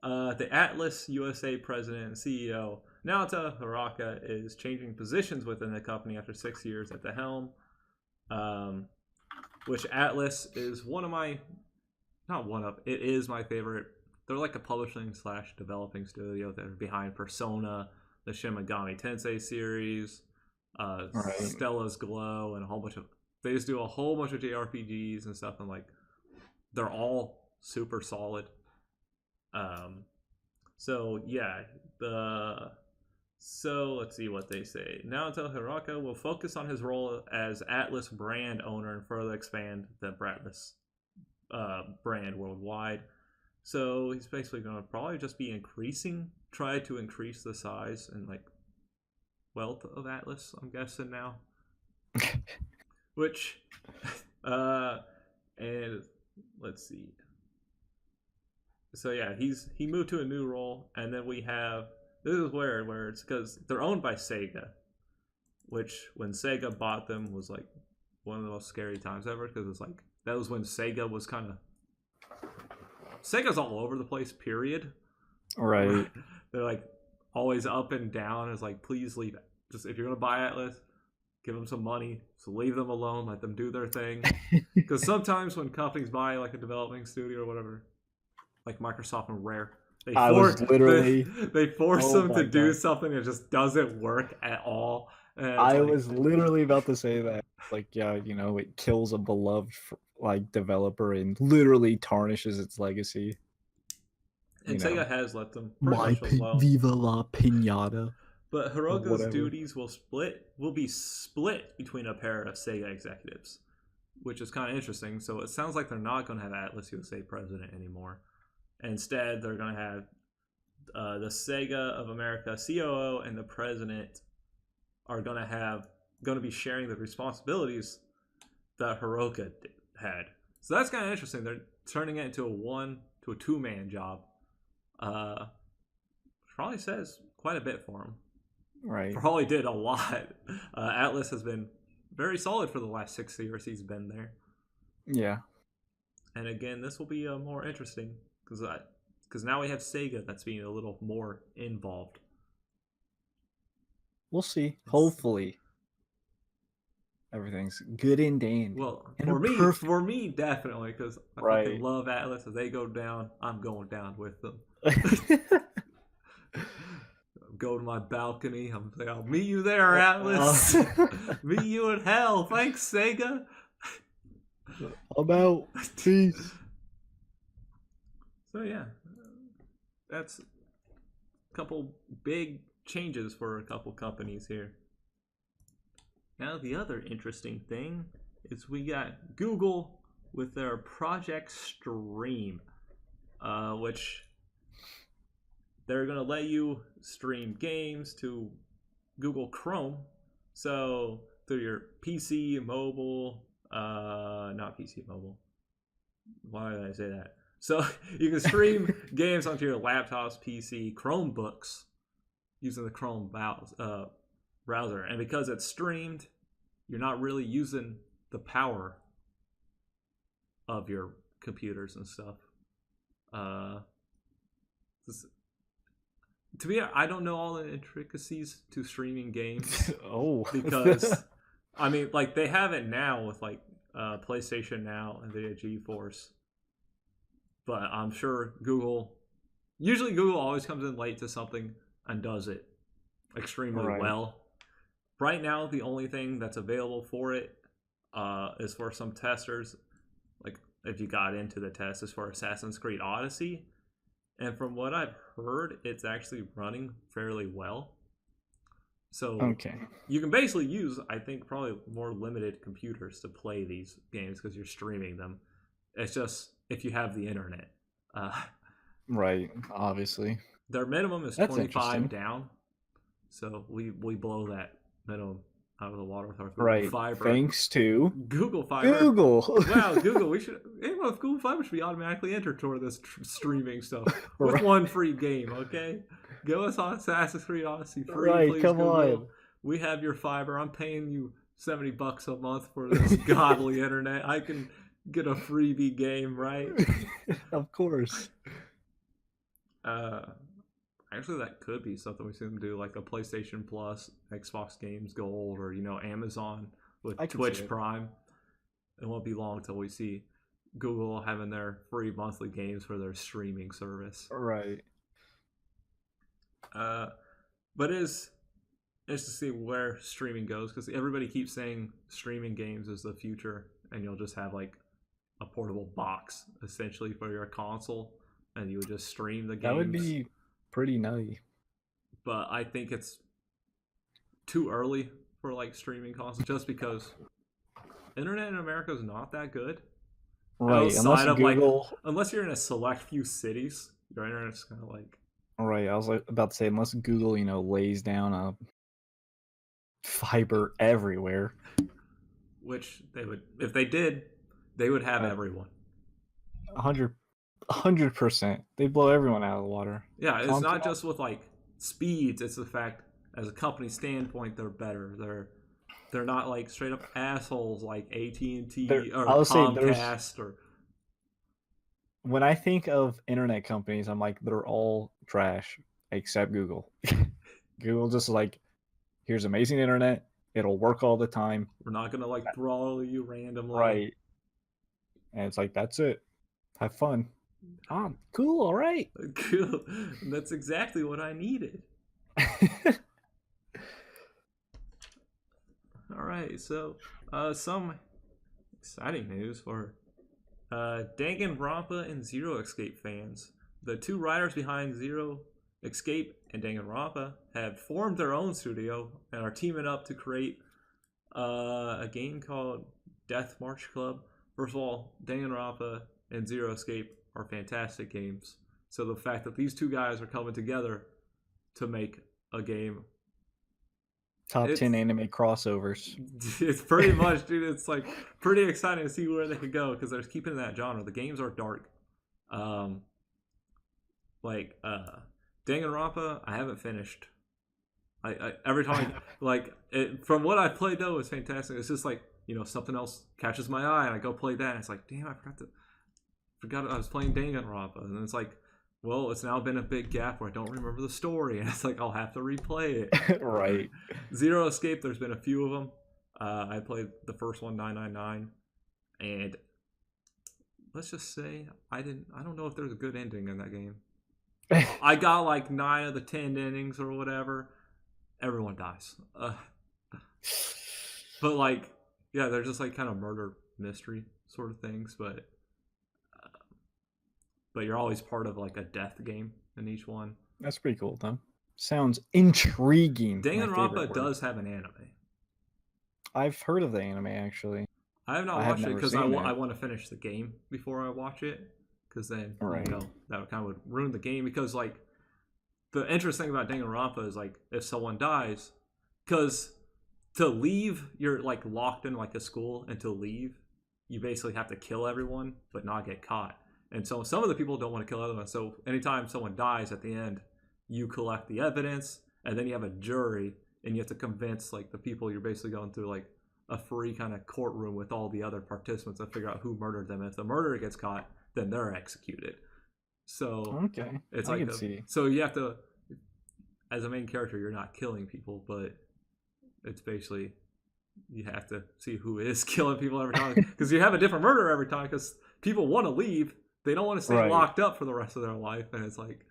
The Atlus USA president and CEO Naoto Hiraka is changing positions within the company after 6 years at the helm. Which Atlus is it is my favorite. They're like a publishing / developing studio that are behind Persona, the Shin Megami Tensei series, Right. Stella's Glow, and a whole bunch of. They just do a whole bunch of JRPGs and stuff, and like, they're all super solid. So yeah, so let's see what they say. Naoto Hiraka will focus on his role as Atlus brand owner and further expand the Atlus brand worldwide. So he's basically going to probably just be try to increase the size and like wealth of Atlus, I'm guessing now. Which, and let's see. So yeah, he moved to a new role, and then we have, this is where it's because they're owned by Sega, which when Sega bought them was like one of the most scary times ever, because it's like that was when Sega was Sega's all over the place, period. Right. They're like always up and down. It's like, please leave. Just if you're gonna buy Atlus, give them some money. So leave them alone. Let them do their thing. Because sometimes when companies buy like a developing studio or whatever, like Microsoft and Rare, they force them to do something that just doesn't work at all. I was literally about to say that. Like, yeah, it kills a beloved developer and literally tarnishes its legacy. And Sega has let them Viva la Pinata. But Hiraka's duties will be split between a pair of Sega executives, which is kind of interesting. So it sounds like they're not going to have Atlus USA president anymore. Instead, they're going to have the Sega of America COO and the president are going to be sharing the responsibilities that Hiraka had. So that's kind of interesting. They're turning it into a 2-man job. Probably says quite a bit for him. Right. Probably did a lot. Atlus has been very solid for the last 6 years he's been there. Yeah. And again, this will be more interesting because now we have Sega that's being a little more involved. We'll see. Hopefully, everything's good and dandy. Well, for me, definitely, because I fucking love Atlus. If they go down, I'm going down with them. Go to my balcony. I'm like, I'll meet you there, Atlus. Meet you in hell. Thanks, Sega. I'm out. Peace. So yeah, that's a couple big changes for a couple companies here. Now the other interesting thing is we got Google with their Project Stream, which they're going to let you stream games to Google Chrome. So through your PC, mobile, not PC, mobile. Why did I say that? So you can stream games onto your laptops, PC, Chromebooks using the Chrome browser. And because it's streamed, you're not really using the power of your computers and stuff. To be honest, I don't know all the intricacies to streaming games Oh. because I mean, like they have it now with like PlayStation Now and the GeForce, but I'm sure Google. Usually, Google always comes in late to something and does it extremely Right. well. Right now, the only thing that's available for it is for some testers. Like if you got into the test, is for Assassin's Creed Odyssey, and from what I've heard, it's actually running fairly well. So Okay. you can basically use, I think, probably more limited computers to play these games because you're streaming them. It's just if you have the internet. Uh, Right. Obviously. their minimum is That's 25 interesting. down, so we blow that minimum out of the water with our Google Right. Fiber. Thanks to Google Fiber. Google. Wow, Google. We should. Anyone with Google Fiber should be automatically entered toward this streaming stuff with Right. one free game. Okay, go us on Assassin's Creed Odyssey free, Right, please. come Google. on. We have your fiber. I'm paying you $70 a month for this godly internet. I can get a freebie game, right? Of course. Actually, that could be something we can do, like a PlayStation Plus, Xbox Games Gold, or Amazon with I can see Twitch it. Prime. It won't be long till we see Google having their free monthly games for their streaming service. Right. But it's to see where streaming goes because everybody keeps saying streaming games is the future, and you'll just have like a portable box essentially for your console, and you would just stream the games. That would be pretty nutty. But I think it's too early for like streaming consoles just because internet in America is not that good. Right. Outside of Google. like, unless you're in a select few cities, your internet's kind of like. Right. I was about to say, unless Google, lays down a fiber everywhere. Which they would, if they did, they would have everyone. 100%. They blow everyone out of the water. Yeah, it's not just with like speeds. It's the fact, as a company standpoint, they're better. They're not like straight up assholes like AT&T or Comcast or. When I think of internet companies, I'm like, they're all trash except Google. Google just like, here's amazing internet. It'll work all the time. We're not gonna like throttle you randomly. Right. And it's like, that's it. Have fun. Oh, cool. All right. Cool. That's exactly what I needed. All right. So, some exciting news for Danganronpa and Zero Escape fans. The two writers behind Zero Escape and Danganronpa have formed their own studio and are teaming up to create a game called Death March Club. First of all, Danganronpa and Zero Escape are fantastic games. So the fact that these two guys are coming together to make a game. Top 10 anime crossovers. It's pretty much, dude. It's like pretty exciting to see where they could go because they're keeping that genre. The games are dark. Danganronpa, I haven't finished. I every time from what I played though, it's fantastic. It's just like something else catches my eye and I go play that. And it's like, damn, I forgot I was playing Danganronpa, and then it's like, well, it's now been a big gap where I don't remember the story, and it's like I'll have to replay it. Right. Zero Escape, there's been a few of them. I played the first one, 999, and let's just say I don't know if there's a good ending in that game. I got like 9 of the 10 endings or whatever. Everyone dies. But like, yeah, they're just like kind of murder mystery sort of things, but you're always part of like a death game in each one. That's pretty cool, though. Sounds intriguing. Danganronpa does have an anime. I've heard of the anime, actually. I have not watched it because I want to finish the game before I watch it, because then that kind of would ruin the game. Because like the interesting thing about Danganronpa is like if someone dies, because to leave you're like locked in like a school, and to leave you basically have to kill everyone but not get caught. And so some of the people don't want to kill other ones. So anytime someone dies at the end, you collect the evidence, and then you have a jury, and you have to convince like the people you're basically going through like a free kind of courtroom with all the other participants to figure out who murdered them. If the murderer gets caught, then they're executed. So okay, it's I like can see. So you have to as a main character, you're not killing people, but it's basically you have to see who is killing people every time because you have a different murderer every time because people want to leave. They don't want to stay Right. locked up for the rest of their life, and it's like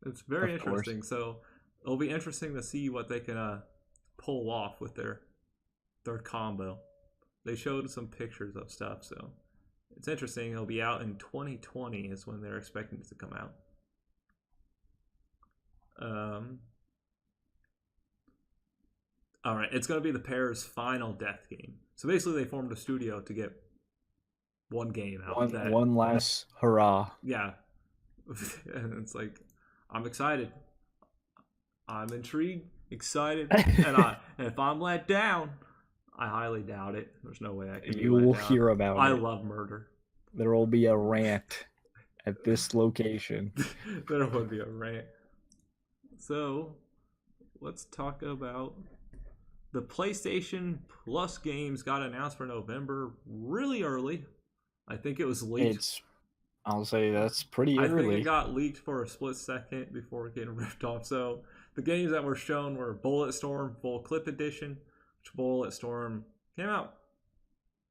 it's very Of course. interesting. So it'll be interesting to see what they can pull off with their combo. They showed some pictures of stuff, so it's interesting. It'll be out in 2020 is when they're expecting it to come out. All right, it's going to be the pair's final death game. So basically, they formed a studio to get one game out. One last hurrah. Yeah, and it's like, I'm excited. I'm intrigued, excited, and if I'm let down, I highly doubt it. There's no way I can. You will hear about it. I love murder. There will be a rant at this location. There will be a rant. So, let's talk about the PlayStation Plus games got announced for November really early. I think it was leaked. I'll say that's pretty early. I think it got leaked for a split second before getting ripped off. So the games that were shown were Bulletstorm Full Clip Edition, which Bulletstorm came out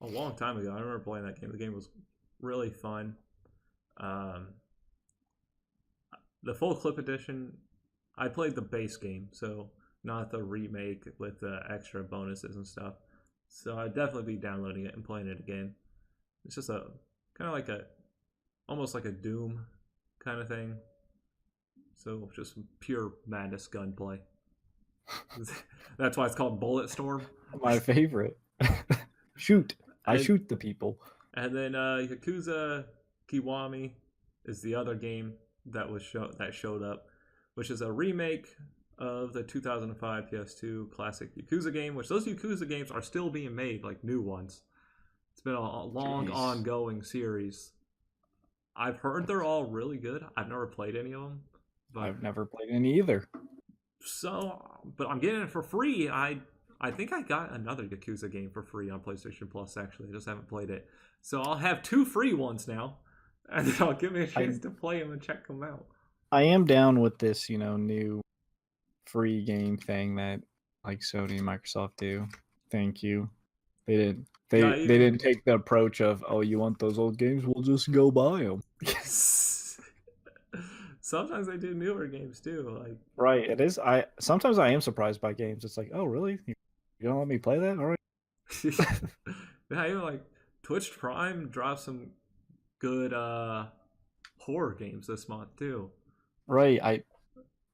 a long time ago. I remember playing that game. The game was really fun. The Full Clip Edition, I played the base game, so not the remake with the extra bonuses and stuff. So I'd definitely be downloading it and playing it again. It's just a kind of like almost like a Doom kind of thing. So just pure madness gunplay. That's why it's called Bulletstorm. My favorite. Shoot. I shoot the people. And then Yakuza Kiwami is the other game that showed up, which is a remake of the 2005 PS2 classic Yakuza game, which those Yakuza games are still being made, like new ones. It's been a long ongoing series. I've heard they're all really good. I've never played any of them. But I've never played any either. So, but I'm getting it for free. I think I got another Yakuza game for free on PlayStation Plus, actually. I just haven't played it. So I'll have 2 free ones now. And it'll give me a chance to play them and check them out. I am down with this, new free game thing that like Sony and Microsoft do. Thank you. They didn't. They didn't take the approach of, oh, you want those old games? We'll just go buy them. Sometimes they do newer games too. Like right, it is. Sometimes I am surprised by games. It's like, oh, really? You gonna let me play that? All right. Yeah, even like Twitch Prime dropped some good horror games this month too. Right.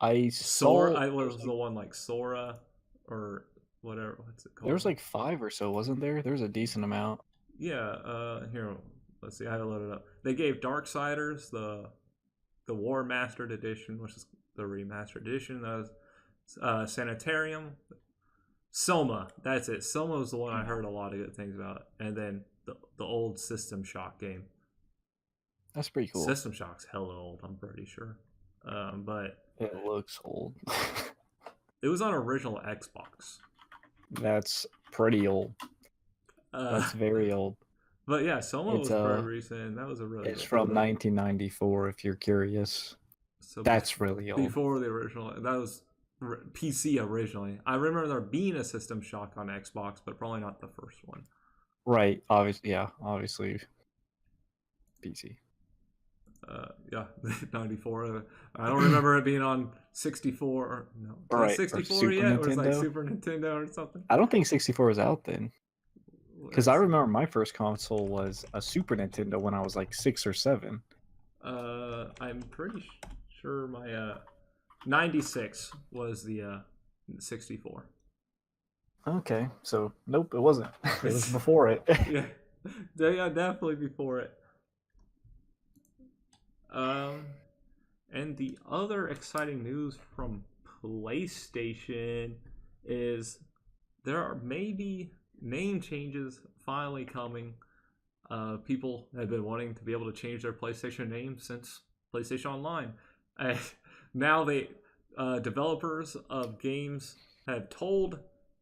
I saw. What was the one like Sora or whatever? What's it called? There was like 5 or so, wasn't there? There was a decent amount. Yeah. Here, let's see. I had to load it up. They gave Darksiders the War Mastered Edition, which is the remastered edition. That was Sanitarium. Soma, that's it. Soma was the one I heard a lot of good things about. And then the old System Shock game. That's pretty cool. System Shock's hella old, I'm pretty sure. But it looks old. It was on original Xbox. That's pretty old. That's very old. But yeah, Soma was very recent. That was a really. It's from 1994, if you're curious. So that's really old. Before the original, that was PC originally. I remember there being a System Shock on Xbox, but probably not the first one. Right. Obviously. PC. Yeah, 94. I don't remember it being on 64. No, right. 64 yet? Or it's like Super Nintendo or something? I don't think 64 was out then. Because I remember my first console was a Super Nintendo when I was like 6 or 7. I'm pretty sure my 96 was the 64. Okay, so nope, it wasn't. It was before it. Yeah, definitely before it. And the other exciting news from PlayStation is there are maybe name changes finally coming. People have been wanting to be able to change their PlayStation name since PlayStation Online. Now developers of games have told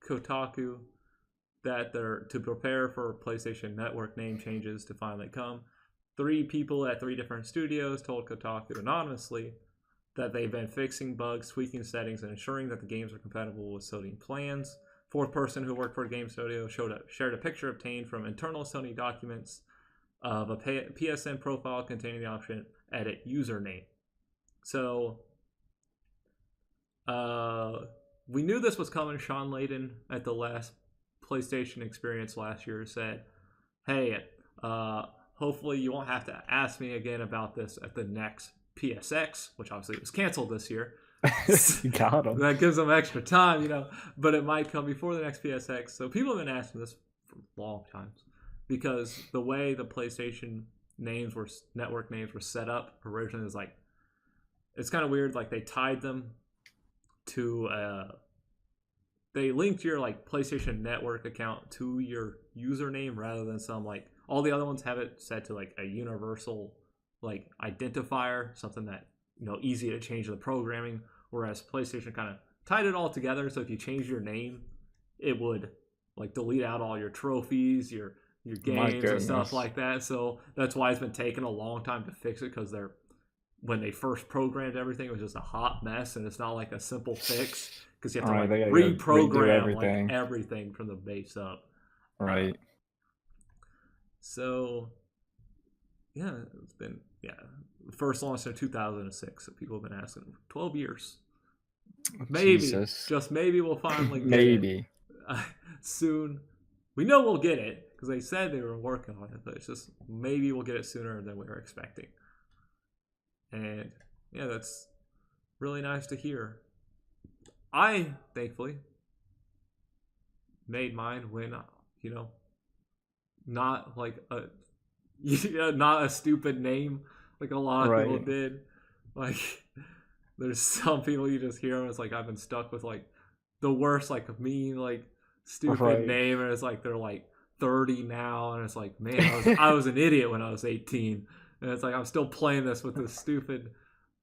Kotaku that they're to prepare for PlayStation Network name changes to finally come. 3 people at 3 different studios told Kotaku anonymously that they've been fixing bugs, tweaking settings, and ensuring that the games are compatible with Sony plans. Fourth person who worked for a game studio shared a picture obtained from internal Sony documents of a PSN profile containing the option edit username. So, we knew this was coming. Sean Layden at the last PlayStation experience last year said, hey, hopefully you won't have to ask me again about this at the next PSX, which obviously was canceled this year. You got him. That gives them extra time, but it might come before the next PSX. So people have been asking this for long times because the way the PlayStation network names were set up originally is like, it's kind of weird. Like they tied them to, they linked your like PlayStation Network account to your username rather than some like, all the other ones have it set to like a universal like identifier, something that, easy to change the programming. Whereas PlayStation kind of tied it all together. So if you change your name, it would like delete out all your trophies, your games and stuff like that. So that's why it's been taking a long time to fix it, because when they first programmed everything, it was just a hot mess, and it's not like a simple fix because you have to reprogram everything from the base up. Right. So yeah, it's been first launched in 2006. So people have been asking 12 years. Maybe, just maybe we'll finally get it soon. We know we'll get it because they said they were working on it, but it's just maybe we'll get it sooner than we were expecting. And yeah, that's really nice to hear. I thankfully made mine when not like not a stupid name like a lot of people did. Like there's some people you just hear and it's like I've been stuck with like the worst like mean like stupid name, and it's like they're like 30 now, and it's like, man, I was an idiot when I was 18, and it's like I'm still playing this with this stupid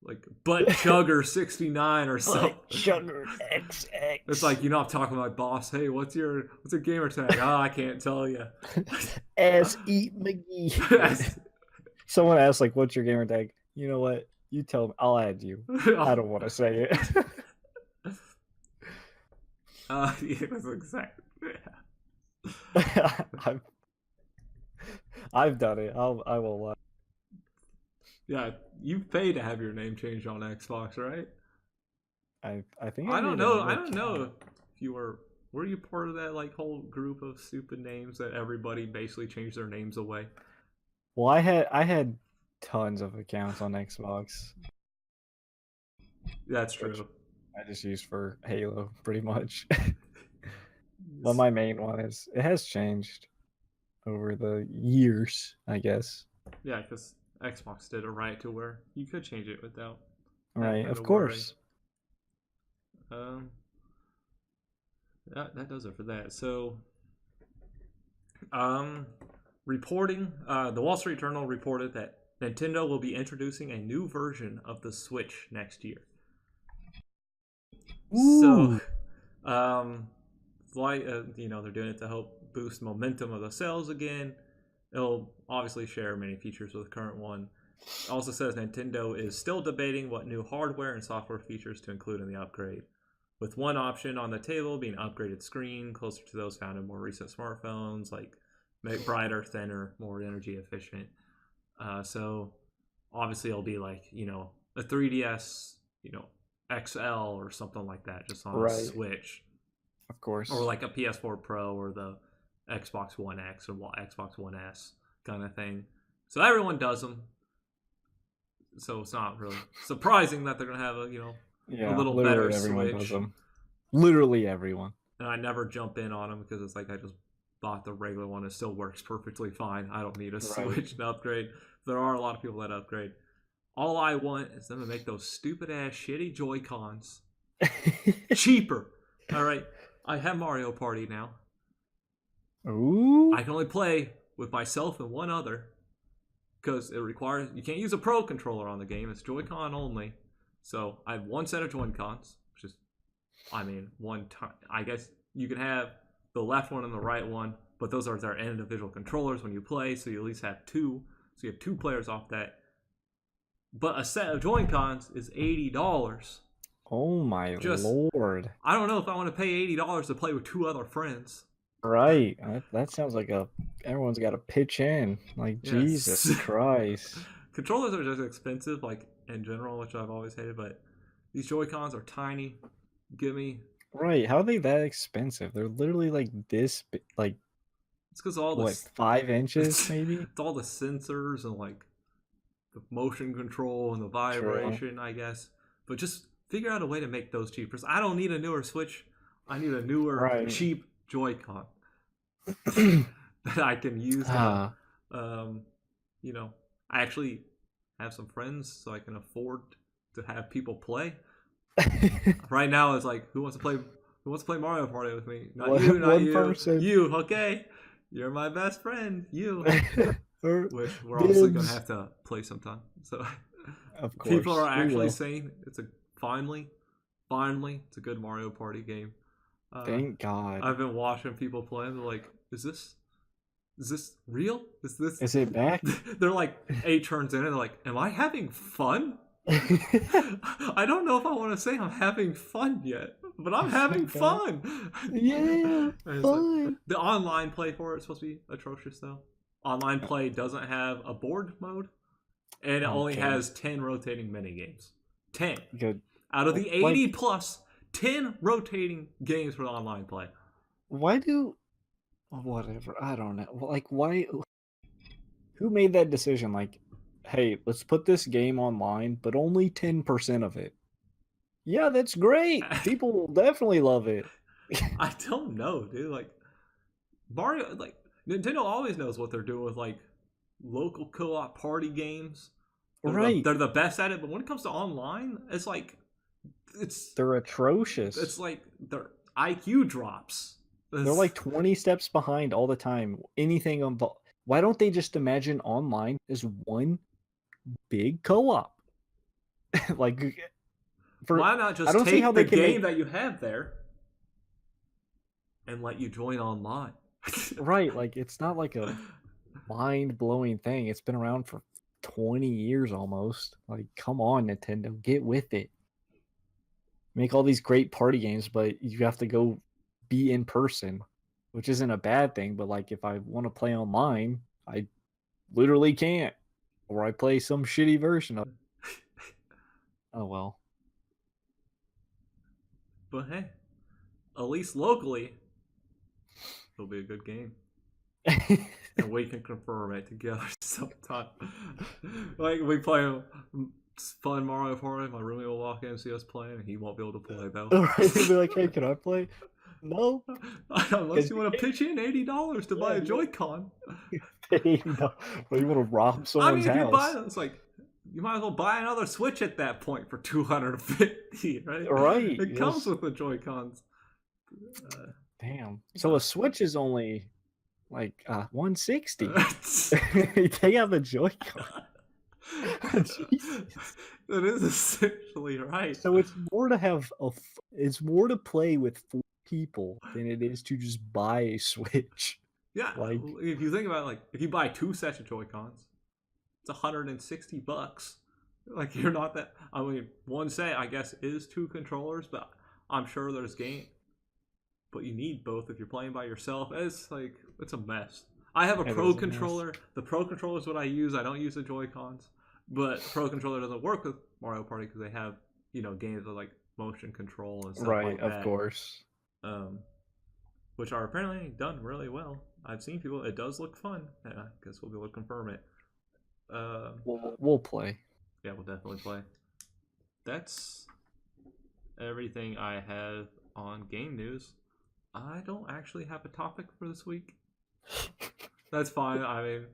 like Butt Chugger 69 or something. Butt Chugger XX. It's like, I'm talking to my boss. Hey, what's your gamer tag? I can't tell you. Ass Eat McGee. Someone asked like, what's your gamer tag? You know what? You tell me. I'll add you. I don't want to say it. Yeah, that's exactly. I've done it. I will lie. Yeah, you pay to have your name changed on Xbox, right? I think I don't know. I don't know if you were you part of that like whole group of stupid names that everybody basically changed their names away? Well, I had tons of accounts on Xbox. That's true. I just use for Halo pretty much. But my main one it has changed over the years, I guess. Yeah, because Xbox did it right to where you could change it without. Right, of course. That does it for that. So, reporting, the Wall Street Journal reported that Nintendo will be introducing a new version of the Switch next year. Ooh. So, they're doing it to help boost momentum of the sales again. It'll obviously share many features with the current one. It also says Nintendo is still debating what new hardware and software features to include in the upgrade, with one option on the table being an upgraded screen closer to those found in more recent smartphones, like brighter, thinner, more energy efficient. So obviously it'll be like, a 3DS, XL or something like that, just on a Switch. Of course. Or like a PS4 Pro or the Xbox One X or Xbox One S kind of thing. So everyone does them. So it's not really surprising that they're going to have a little better Switch. Does them. Literally everyone. And I never jump in on them because it's like I just bought the regular one. It still works perfectly fine. I don't need a Switch to upgrade. There are a lot of people that upgrade. All I want is them to make those stupid ass shitty Joy-Cons cheaper. All right. I have Mario Party now. Ooh. I can only play with myself and one other because it requires, you can't use a Pro controller on the game. It's Joy-Con only. So I have one set of Joy-Cons, which is, one time. I guess you can have the left one and the right one, but those are their individual controllers when you play. So you at least have two. So you have two players off that. But a set of Joy-Cons is $80. Oh my Just, lord! I don't know if I want to pay $80 to play with 2 other friends. Right, that sounds like everyone's got to pitch in. Like Yes. Jesus Christ! Controllers are just expensive, like in general, which I've always hated. But these Joy-Cons are tiny. Give me. Right? How are they that expensive? They're literally like this, like It's because all what, this. 5 inches maybe? It's all the sensors and like the motion control and the vibration, I guess. But just figure out a way to make those cheaper. I don't need a newer Switch. I need a newer, cheap Joy-Con that I can use. To, you know, I actually have some friends, so I can afford to have people play. Right now, it's like, who wants to play? Who wants to play Mario Party with me? Not you, not you. Person. You, okay? You're my best friend. You. Which we're obviously gonna have to play sometime. So, of course, people are actually saying it's finally, it's a good Mario Party game. Thank God. I've been watching people play, and they're like, "Is this real? Is it back?" They're like 8 turns in, and they're like, "Am I having fun?" I don't know if I want to say I'm having fun yet, but I'm having fun. Yeah, fun. Like, the online play for it is supposed to be atrocious, though. Online play doesn't have a board mode, and it only has 10 rotating mini games. 10. Good. Out of the 80 plus, 10 rotating games for online play. Why do... Whatever. I don't know. Like, why... Who made that decision? Like, hey, let's put this game online, but only 10% of it. Yeah, that's great. People will definitely love it. I don't know, dude. Like, Mario... Like, Nintendo always knows what they're doing with, like, local co-op party games. They're the best at it, but when it comes to online, it's like... They're atrocious. It's like their IQ drops. They're like 20 steps behind all the time. Anything on... Why don't they just imagine online as one big co-op? Like... Why not just take the game that you have there and let you join online? Right, like it's not like a mind-blowing thing. It's been around for 20 years almost. Like, come on, Nintendo, get with it. Make all these great party games, but you have to go be in person, which isn't a bad thing. But like, if I want to play online, I literally can't, or I play some shitty version of it. Oh well. But hey, at least locally, it'll be a good game. And we can confirm it together sometime. Like, we play a fun Mario Party, my roommate will walk in and see us playing, and he won't be able to play, though. He'll be like, hey, can I play? No. Unless you want to pitch in $80 to buy a Joy-Con. Well, you want to rob someone's house. You buy it, it's like, you might as well buy another Switch at that point for $250, right? Right. It comes with the Joy-Cons. Damn. So a Switch is only like $160. They have a Joy-Con. That is essentially right. So it's more to play with 4 people than it is to just buy a Switch. Yeah, like, if you think about it, like, if you buy 2 sets of Joy-Cons, it's $160. Like, you're not that... I mean, one set, I guess, is 2 controllers, but I'm sure there's game. But you need both if you're playing by yourself. It's like, it's a mess. I have a Pro controller. The Pro controller is what I use. I don't use the Joy-Cons. But Pro controller doesn't work with Mario Party because they have, games with, like, motion control and stuff like that. Right, of course. Which are apparently done really well. I've seen people. It does look fun. Yeah, I guess we'll be able to confirm it. We'll play. Yeah, we'll definitely play. That's everything I have on game news. I don't actually have a topic for this week. That's fine. I mean,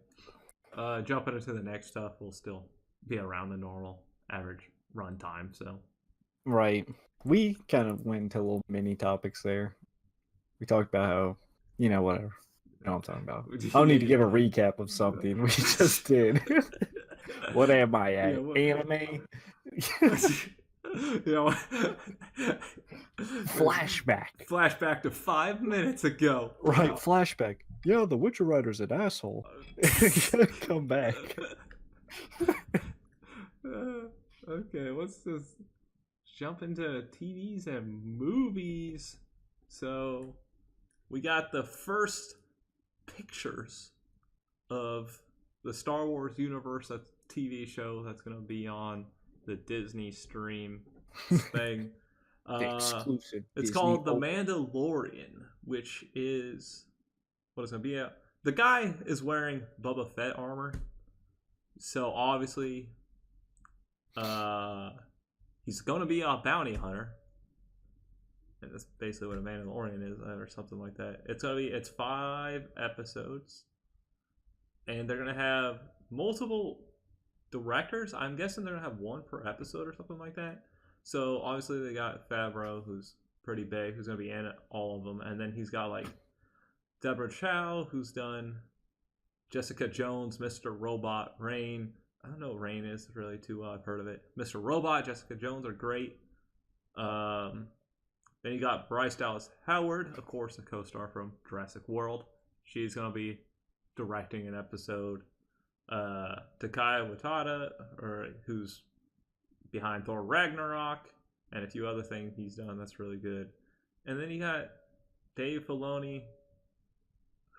jumping into the next stuff will still be around the normal average run time. So, right. We kind of went into little mini topics there. We talked about how, whatever. You know what I'm talking about. I don't need to give a recap of something we just did. What am I at? Anime? Flashback. Flashback to 5 minutes ago. Right, flashback. Yeah, the Witcher writer's an asshole. Come back. Okay, let's just jump into TVs and movies. So we got the first pictures of the Star Wars universe, that's TV show that's gonna be on the Disney stream thing. The exclusive It's Disney. called The Mandalorian, which is what it's gonna be. The guy is wearing Boba Fett armor, so obviously, he's gonna be a bounty hunter, and that's basically what a Mandalorian is, or something like that. It's 5 episodes, and they're gonna have multiple directors. I'm guessing they're gonna have one per episode or something like that. So obviously they got Favreau, who's pretty big, who's gonna be in all of them, and then he's got like Deborah Chow, who's done Jessica Jones, Mr. Robot, Rain. I don't know what Rain is really too well. I've heard of it. Mr. Robot, Jessica Jones are great. Then you got Bryce Dallas Howard, of course, the co-star from Jurassic World. She's gonna be directing an episode. Taika Waititi, who's behind Thor Ragnarok and a few other things he's done that's really good. And then you got Dave Filoni,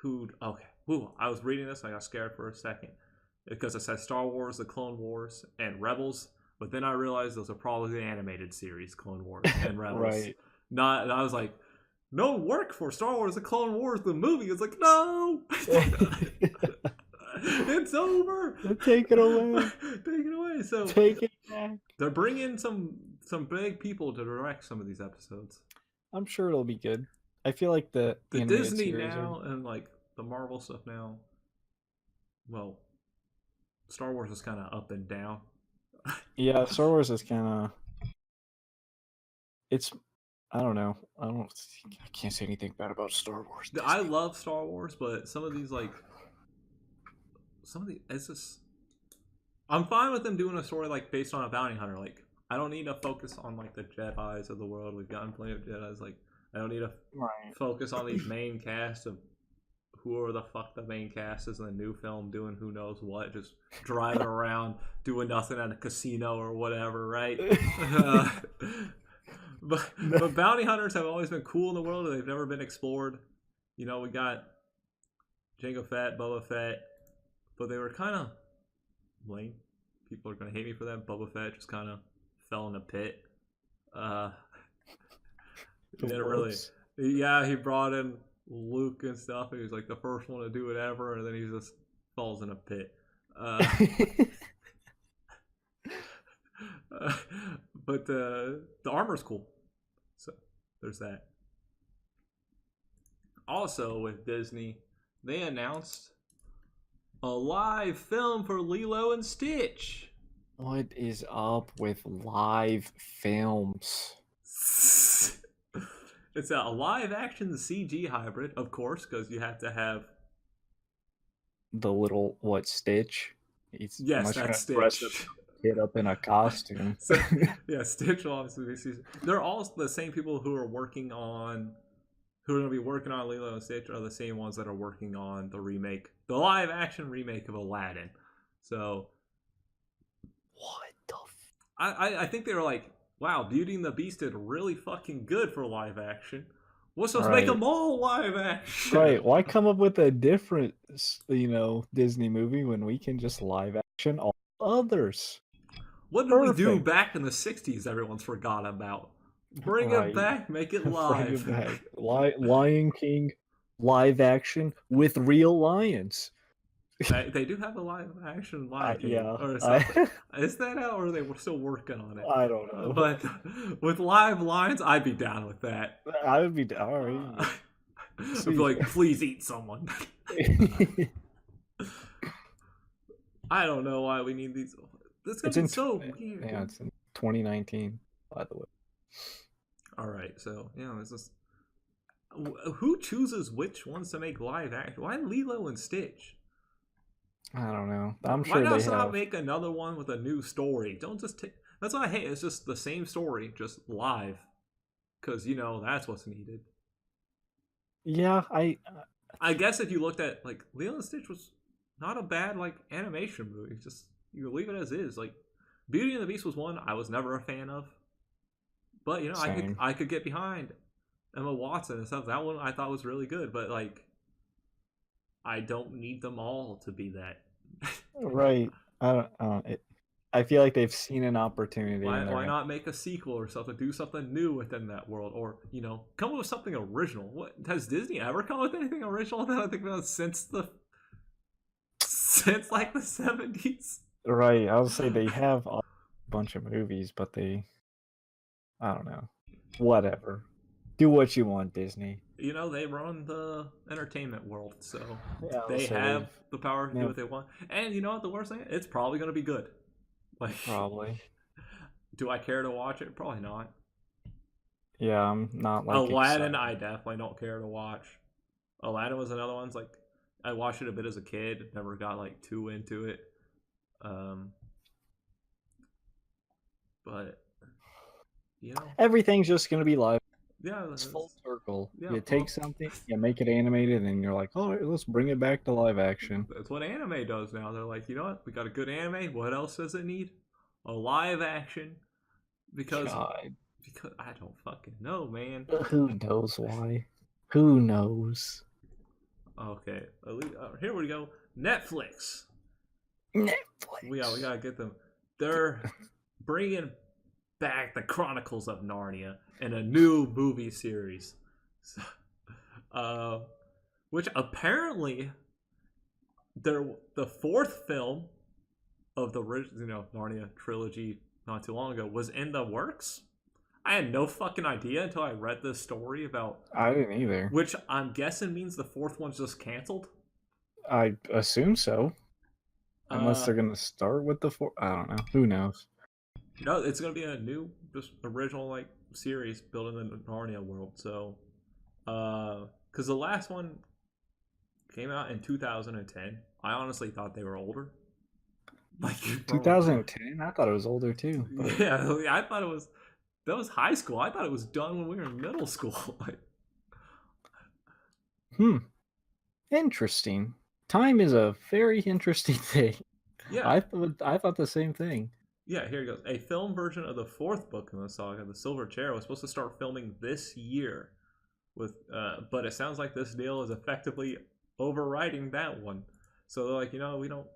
who I was reading this, I got scared for a second because it said Star Wars, The Clone Wars, and Rebels, but then I realized those are probably the animated series, Clone Wars and Rebels. Right. And I was like, no work for Star Wars, The Clone Wars, the movie. It's like, no! It's over. Take it away. Take it away. So take it back. They're bringing some big people to direct some of these episodes. I'm sure it'll be good. I feel like the Disney now and like the Marvel stuff now. Well, Star Wars is kind of up and down. Yeah, Star Wars is kind of. It's. I don't know. I can't say anything bad about Star Wars. Disney. I love Star Wars, but some of the it's just. I'm fine with them doing a story like based on a bounty hunter. Like I don't need to focus on like the Jedi's of the world. We've gotten plenty of Jedi's. Like I don't need to focus on these main cast of whoever the fuck the main cast is in the new film doing who knows what, just driving around doing nothing at a casino or whatever, right? But bounty hunters have always been cool in the world. They've never been explored. You know, we got Jango Fett, Boba Fett, but they were kind of lame. People are going to hate me for that. Boba Fett just kind of fell in a pit. He didn't really. Yeah, he brought in Luke and stuff. And he was like the first one to do it ever, and then he just falls in a pit. But the armor's cool, so there's that. Also with Disney, they announced a live film for Lilo and Stitch. What is up with live films? It's a live action CG hybrid, of course, because you have to have the little Stitch. Yes, that's Stitch. Kid up in a costume. So, yeah, Stitch will obviously be. They're all the same people who are going to be working on Lilo and Stitch are the same ones that are working on the live action remake of Aladdin. So, what the? I think they were like, wow, Beauty and the Beast did really fucking good for live action. Let's just make them all live action. Right? Why come up with a different, Disney movie when we can just live action all others? What did we do back in the 60s everyone's forgot about? Bring it back, make it live. Bring it back. Lion King live action with real lions. They do have a live action Lion King. Yeah. Or something. Is that out, or are they still working on it? I don't know. But with live lions, I'd be down with that. I would be down. All right. I'd be like, please eat someone. I don't know why we need these. This is so weird. Yeah, it's in 2019, by the way. All right, so it's just who chooses which ones to make live action? Why Lilo and Stitch? I don't know. I'm sure why not make another one with a new story? Don't just take. That's what I hate. It's just the same story, just live, because that's what's needed. Yeah, I guess if you looked at like Lilo and Stitch was not a bad like animation movie. Just you leave it as is. Like Beauty and the Beast was one I was never a fan of, but you know, Same. I could get behind Emma Watson and stuff. That one I thought was really good, but like I don't need them all to be that. Right. I feel like they've seen an opportunity and they're Why gonna. not make a sequel or something? Do something new within that world, or you know, come up with something original. What has Disney ever come up with anything original that I think about since like the 70s? Right. I would say they have a bunch of movies, but I don't know. Whatever. Do what you want, Disney. You know, they run the entertainment world, so Yeah, I'll they say have the power to do yeah. what they want. And you know what? The worst thing, it's probably going to be good. Like, Probably. do I care to watch it? Probably not. Yeah, I'm not like Aladdin, excited. I definitely don't care to watch. Aladdin was another one. It's like I watched it a bit as a kid, never got like too into it. But you know, Everything's just gonna be live. yeah, It's full circle. yeah. You take something, you make it animated, and you're like, oh, let's bring it back to live action. That's what anime does now. They're like, you know what? We got a good anime. What else does it need? A live action. Because God. I don't fucking know, man. Who knows why? Who knows? Okay, here we go. Netflix. Netflix. We gotta get them. They're bringing back the Chronicles of Narnia in a new movie series, which apparently they're the fourth film of the Narnia trilogy not too long ago was in the works. I had no fucking idea until I read this story about. I didn't either. Which I'm guessing means the fourth one's just canceled. I assume so. Unless they're gonna start with the four. I don't know. Who knows? No, it's gonna be a new, just original like series built in the Narnia world. So, because the last one came out in 2010, I honestly thought they were older. Like 2010. I thought it was older too. But... Yeah, I thought it was. That was high school. I thought it was done when we were in middle school. Like, Interesting. Time is a very interesting thing. yeah, I thought the same thing. Yeah, here it goes. A film version of the fourth book in the saga, The Silver Chair, was supposed to start filming this year, but it sounds like this deal is effectively overriding that one. So they're like, you know, we don't.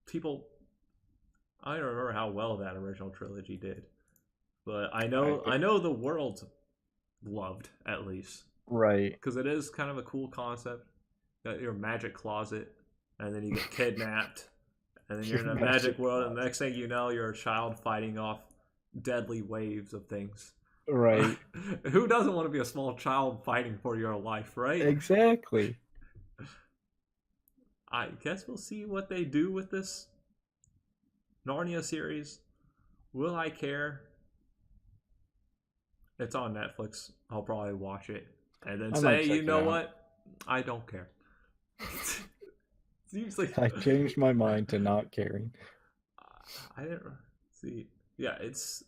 People, I don't remember how well that original trilogy did, but I know the world loved at least, right? Because it is kind of a cool concept. Got your magic closet, and then you get kidnapped. And then you're in a magic world, and the next thing you know, you're a child fighting off deadly waves of things. Right. Who doesn't want to be a small child fighting for your life, right? Exactly. I guess we'll see what they do with this Narnia series. Will I care? It's on Netflix. I'll probably watch it. And then say, you know what? I don't care. Usually... I changed my mind to not caring. I didn't see. Yeah, it's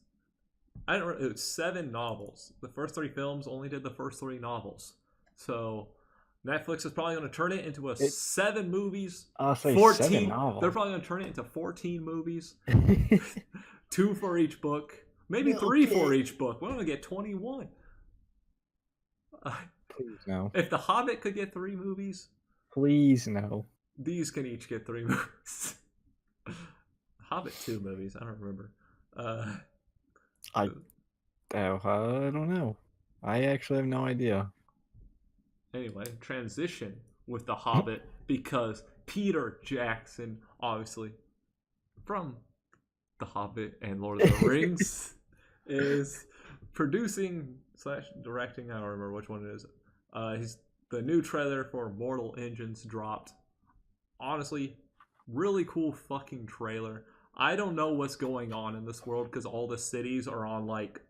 7 novels. The first 3 films only did the first 3 novels. So Netflix is probably going to turn it into 7 movies. I'll say 14. 7 novels. They're probably going to turn it into 14 movies. 2 for each book. Maybe 3 for each book. We're going to get 21. Please no. If The Hobbit could get 3 movies. Please no. These can each get 3 movies. Hobbit 2 movies. I don't remember. I don't know. I actually have no idea. Anyway, transition with The Hobbit because Peter Jackson, obviously from The Hobbit and Lord of the Rings, is producing / directing. I don't remember which one it is. He's the new trailer for Mortal Engines dropped. Honestly, really cool fucking trailer. I don't know what's going on in this world because all the cities are on like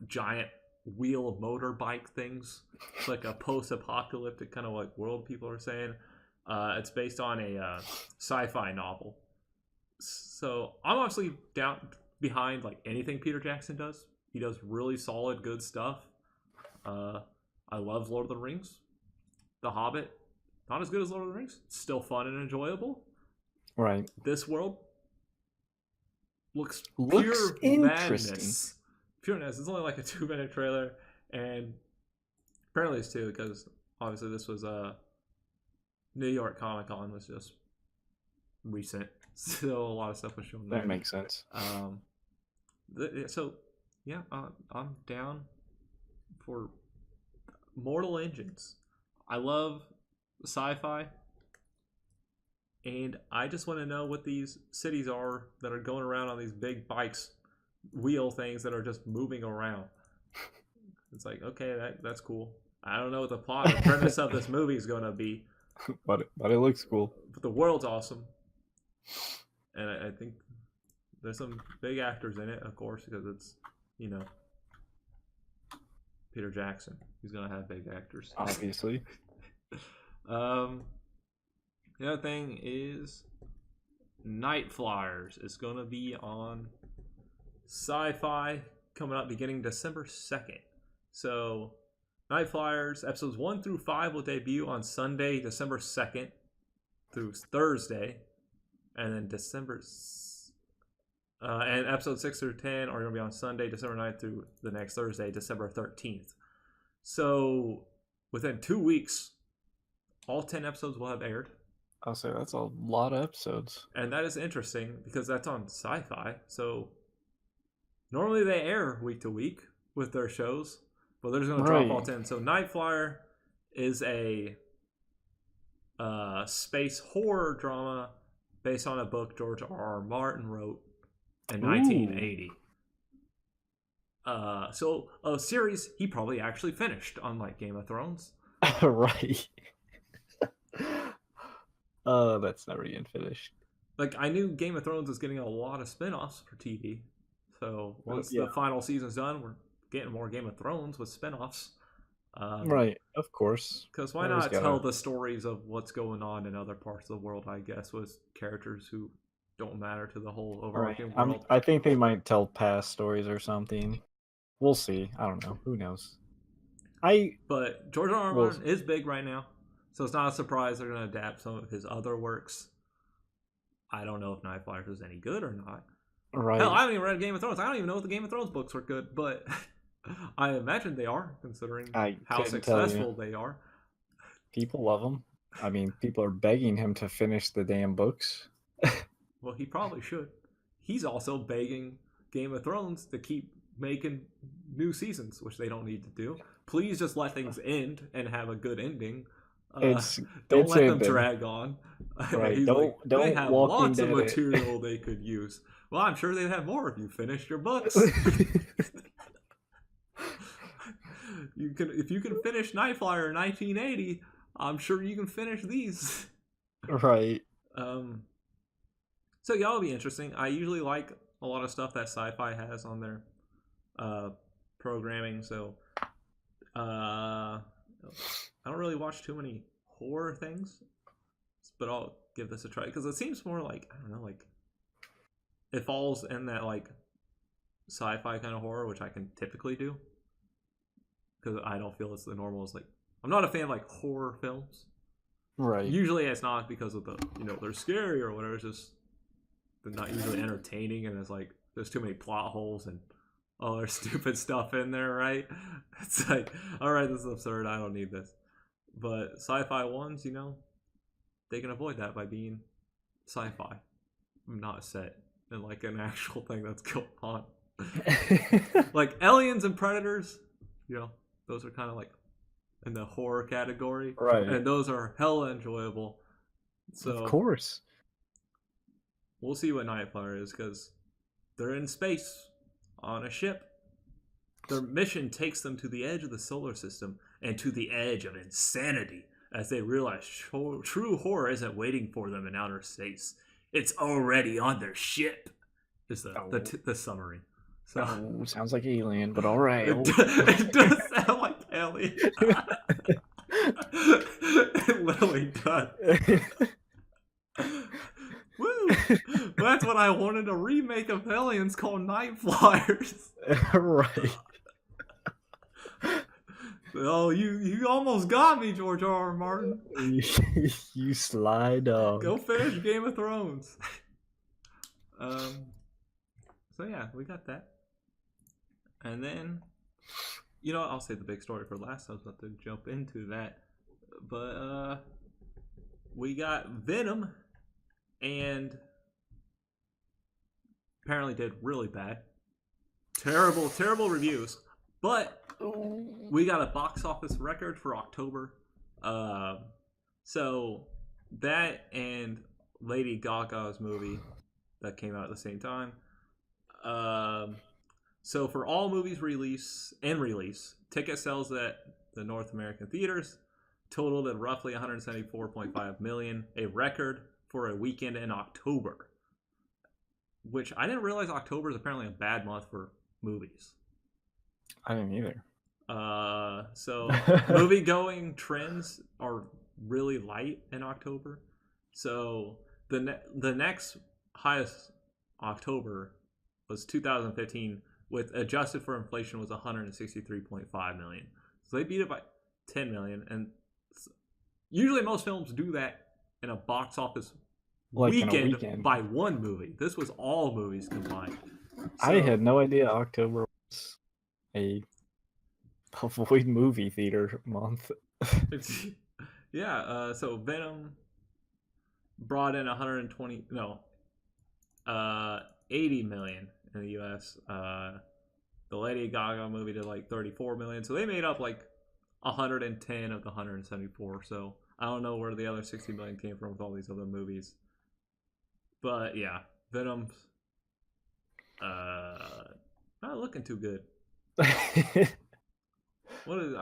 giant wheel motorbike things. It's like a post-apocalyptic kind of like world, people are saying. It's based on a sci-fi novel. So I'm obviously down behind like anything Peter Jackson does. He does really solid, good stuff. I love Lord of the Rings. The Hobbit, not as good as Lord of the Rings. It's still fun and enjoyable. Right. This world, looks Looks pure interesting. madness. Pure madness. It's only like a 2-minute trailer, and apparently it's 2 because obviously this was New York Comic Con was just recent, so a lot of stuff was shown there. That makes sense. So yeah, I'm down for Mortal Engines. I love sci-fi, and I just want to know what these cities are that are going around on these big bikes, wheel things that are just moving around. It's like, okay, that's cool. I don't know what the plot or premise of this movie is going to be, but it looks cool. but the world's awesome, and I think there's some big actors in it, of course, because it's, you know, Peter Jackson. He's gonna have big actors, obviously. The other thing is NightFlyers is gonna be on Sci-Fi coming up beginning December 2nd. So NightFlyers episodes 1 through 5 will debut on Sunday, December 2nd through Thursday, and then and episodes 6 through 10 are going to be on Sunday, December 9th through the next Thursday, December 13th. So within 2 weeks, all 10 episodes will have aired. I'll say that's a lot of episodes. And that is interesting because that's on Sci-Fi. So normally they air week to week with their shows, but they're just going to drop all 10. So NightFlyer is a space horror drama based on a book George R.R. Martin wrote in 1980. So a series he probably actually finished, unlike Game of Thrones. Right. Oh, that's never getting finished. Like, I knew Game of Thrones was getting a lot of spin-offs for TV. So once the final season's done, we're getting more Game of Thrones with spin-offs. Right, of course. Because why not tell the stories of what's going on in other parts of the world, I guess, with characters who don't matter to the whole overarching world. I think they might tell past stories or something. We'll see. I don't know. Who knows? But George R. R. Martin is big right now, so it's not a surprise they're going to adapt some of his other works. I don't know if NightFlyer is any good or not. Right. Hell, I haven't even read Game of Thrones. I don't even know if the Game of Thrones books were good, but I imagine they are, considering how successful they are. People love them. I mean, people are begging him to finish the damn books. Well, he probably should. He's also begging Game of Thrones to keep making new seasons, which they don't need to do. Please just let things end and have a good ending. Don't let them drag on. Right. Don't they have lots of material they could use. Well, I'm sure they'd have more if you finished your books. If you can finish NightFlyer in 1980, I'm sure you can finish these. Right. So yeah, it'll be interesting. I usually like a lot of stuff that Sci-Fi has on their programming. So I don't really watch too many horror things, but I'll give this a try because it seems more like, I don't know, like it falls in that like sci-fi kind of horror, which I can typically do because I don't feel it's the normal. It's like, I'm not a fan of like horror films. Right. Usually it's not because of the, they're scary or whatever. It's just they're not usually entertaining, and it's like there's too many plot holes and there's stupid stuff in there, right? It's like, all right, this is absurd. I don't need this. But sci-fi ones, they can avoid that by being sci-fi, not set in like an actual thing that's going on. Like Aliens and Predators, those are kind of like in the horror category, right? And those are hella enjoyable. So of course, we'll see what NightFlyer is because they're in space on a ship. Their mission takes them to the edge of the solar system and to the edge of insanity as they realize true horror isn't waiting for them in outer space. It's already on their ship, is the summary. So, sounds like Alien, but all right. It does sound like Alien. It literally does. Woo! Well, that's what I wanted, a remake of Aliens called NightFlyers. Right. Oh, you almost got me, George R. R. Martin. You sly dog. Go finish Game of Thrones. So yeah, we got that. And then, you know, I'll say the big story for last. I was about to jump into that, but we got Venom, and apparently did really bad, terrible reviews. But we got a box office record for October. So that and Lady Gaga's movie that came out at the same time. So for all movies release, ticket sales at the North American theaters totaled at roughly 174.5 million, a record for a weekend in October. Which I didn't realize October is apparently a bad month for movies. I didn't either. So movie going trends are really light in October. So the next highest October was 2015, with adjusted for inflation was 163.5 million. So they beat it by 10 million, and usually most films do that in a box office weekend by one movie. This was all movies combined. So, I had no idea October was a void movie theater month. Yeah, so Venom brought in 80 million in the US. The Lady Gaga movie did like 34 million. So they made up like 110 of the 174. So I don't know where the other 60 million came from with all these other movies. But yeah, Venom's not looking too good. What is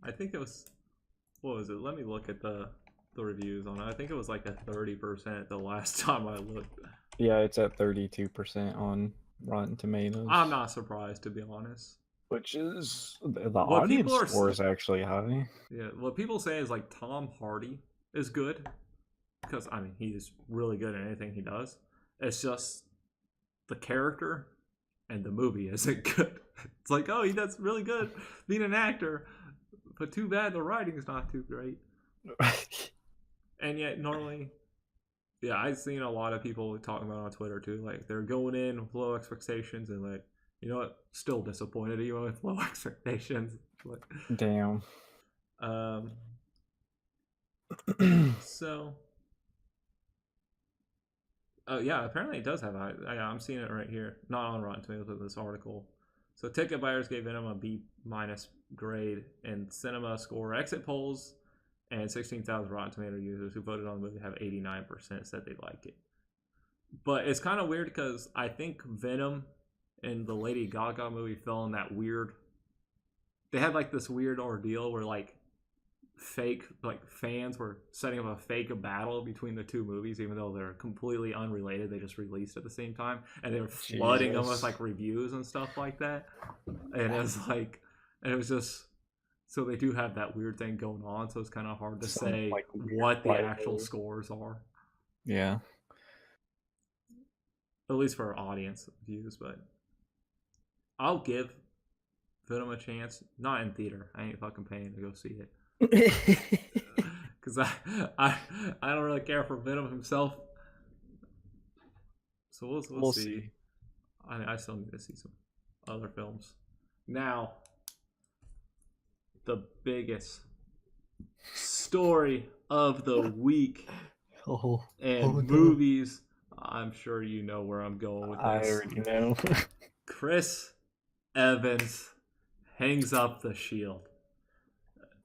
I think it was, what was it? Let me look at the reviews on it. I think it was like at 30% the last time I looked. Yeah, it's at 32% on Rotten Tomatoes. I'm not surprised, to be honest. Which is the audience score is actually high. Yeah, what people say is like Tom Hardy is good, because I mean he's really good at anything he does. It's just the character and the movie isn't good. It's like, oh, he does really good being an actor, but too bad the writing is not too great. And yet normally, yeah, I've seen a lot of people talking about it on Twitter too. Like they're going in with low expectations and like, you know what, still disappointed even with low expectations. Like, damn. So, oh yeah, apparently it does have a. I'm seeing it right here, not on Rotten Tomatoes, but this article. So ticket buyers gave Venom a B- grade in Cinema Score exit polls, and 16,000 Rotten Tomato users who voted on the movie have 89% said they like it. But it's kind of weird because I think Venom and the Lady Gaga movie fell in that weird. They had like this weird ordeal where like fake fans were setting up a fake battle between the two movies, even though they're completely unrelated. They just released at the same time, and they were flooding them with like reviews and stuff like that. And it was like, and it was just, so they do have that weird thing going on. So it's kind of hard to say like what the actual scores are. Yeah, at least for our audience views. But I'll give Venom a chance. Not in theater. I ain't fucking paying to go see it. Because I don't really care for Venom himself. So we'll see. I still need to see some other films. Now, the biggest story of the week and movies. I'm sure you know where I'm going with this. I already know. Chris Evans hangs up the shield.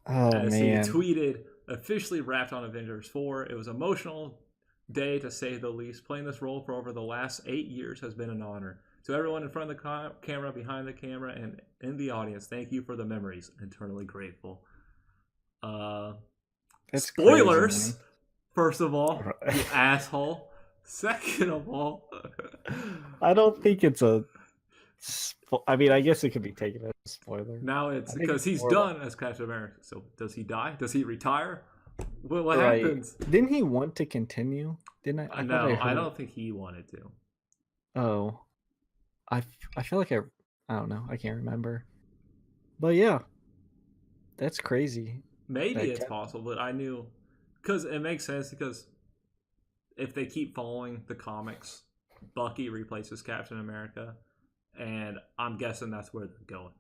As he tweeted, officially wrapped on Avengers 4. It was an emotional day to say the least. Playing this role for over the last 8 years has been an honor. To everyone in front of the camera, behind the camera, and in the audience, thank you for the memories. Eternally grateful. Spoilers, crazy, first of all, you asshole. Second of all, I don't think it's a... I mean, I guess it could be taken as a spoiler. Now it's because he's done as Captain America. So does he die? Does he retire? What happens? Didn't he want to continue? Didn't I? No, I don't think he wanted to. Oh, I feel like I don't know. I can't remember. But yeah, that's crazy. Maybe it's possible, but I knew because it makes sense because if they keep following the comics, Bucky replaces Captain America. and I'm guessing that's where they're going.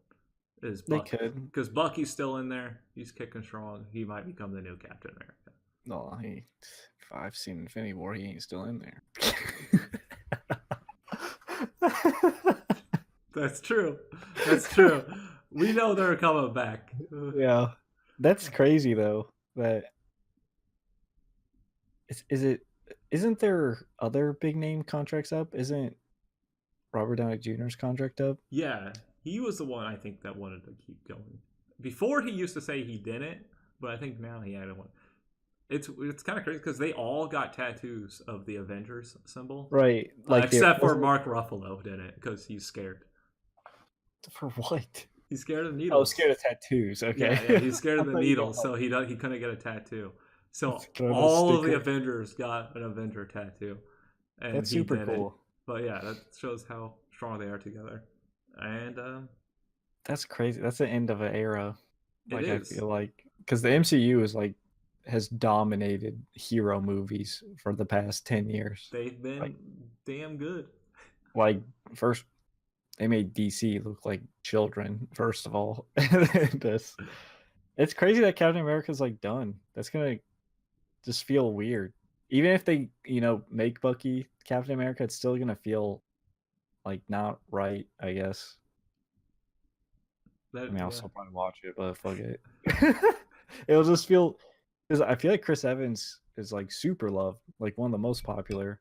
Is They Bucky, could. because Bucky's still in there. He's kicking strong. He might become the new Captain America. No, if I've seen Infinity War, he ain't still in there. That's true. That's true. We know they're coming back. Yeah, that's crazy though. That is it. Isn't there other big name contracts up? Isn't Robert Downey Jr.'s contract up? Yeah, he was the one I think that wanted to keep going. Before he used to say he didn't, but I think now he had one. It's kind of crazy because they all got tattoos of the Avengers symbol, Right? Like except for Mark Ruffalo didn't because he's scared. For what? He's scared of needles. Oh, scared of tattoos. Okay. Yeah, he's scared of the needles, so he couldn't get a tattoo. So all of the Avengers got an Avenger tattoo, and that's super cool. But yeah, that shows how strong they are together. And that's crazy. That's the end of an era. Like it is. I feel like because the MCU is like has dominated hero movies for the past 10 years. They've been damn good. Like first, they made DC look like children. First of all, it's crazy that Captain America's like done. That's gonna just feel weird. Even if they, make Bucky Captain America, it's still gonna feel like not right, I guess. I'll still probably watch it, but fuck it. It'll just feel because I feel like Chris Evans is like super loved, like one of the most popular.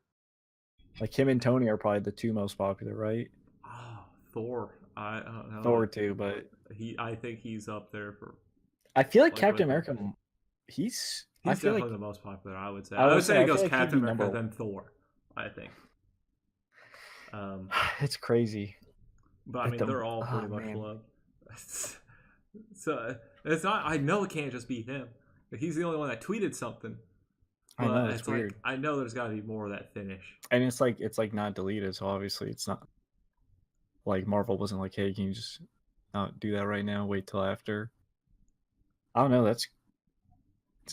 Like him and Tony are probably the two most popular, right? Oh, Thor. I don't know. Thor too, but I think he's up there for. I feel like Captain America. He's definitely like the most popular. I would say. I would say it goes like Captain America then Thor. I think. It's crazy. But I mean, they're all pretty much loved. So it's not. I know it can't just be him. He's the only one that tweeted something. I know it's weird. I know there's got to be more of that finish. And it's like not deleted, so obviously it's not. Like Marvel wasn't like, hey, can you just not do that right now? Wait till after. I don't know. It's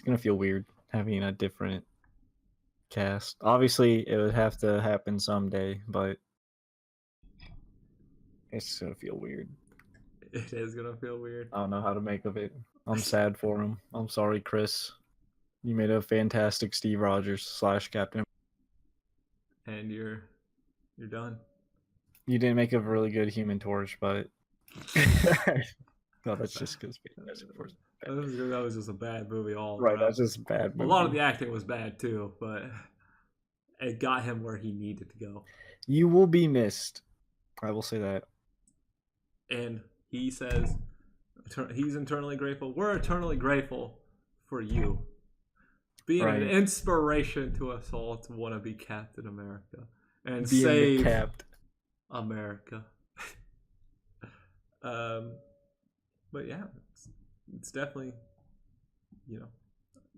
gonna feel weird having a different cast. Obviously, it would have to happen someday, but it's gonna feel weird. It is gonna feel weird. I don't know how to make of it. I'm sad for him. I'm sorry, Chris. You made a fantastic Steve Rogers / Captain. And you're done. You didn't make a really good Human Torch, but no, that's just because that was just a bad movie all right. That's just a bad movie. A lot of the acting was bad too, but it got him where he needed to go. You will be missed. I will say that. And he says he's eternally grateful. We're eternally grateful for you being an inspiration to us all to want to be Captain America and save America. But yeah, it's definitely,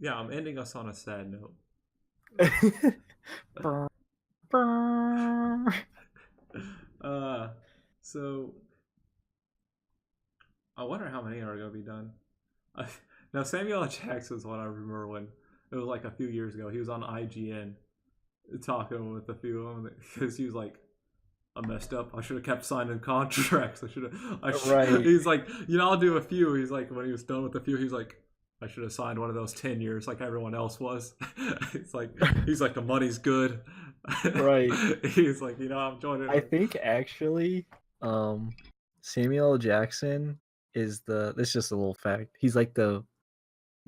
I'm ending us on a sad note. So I wonder how many are going to be done. Now Samuel L. Jackson's one I remember when it was like a few years ago. He was on IGN talking with a few of them because he was like, I messed up. I should have kept signing contracts. Right. He's like, I'll do a few. He's like, when he was done with a few, he's like, I should have signed one of those 10 years like everyone else was. He's like, the money's good. Right. He's like, I'm joining. I think actually, Samuel L. Jackson is this is just a little fact. He's like the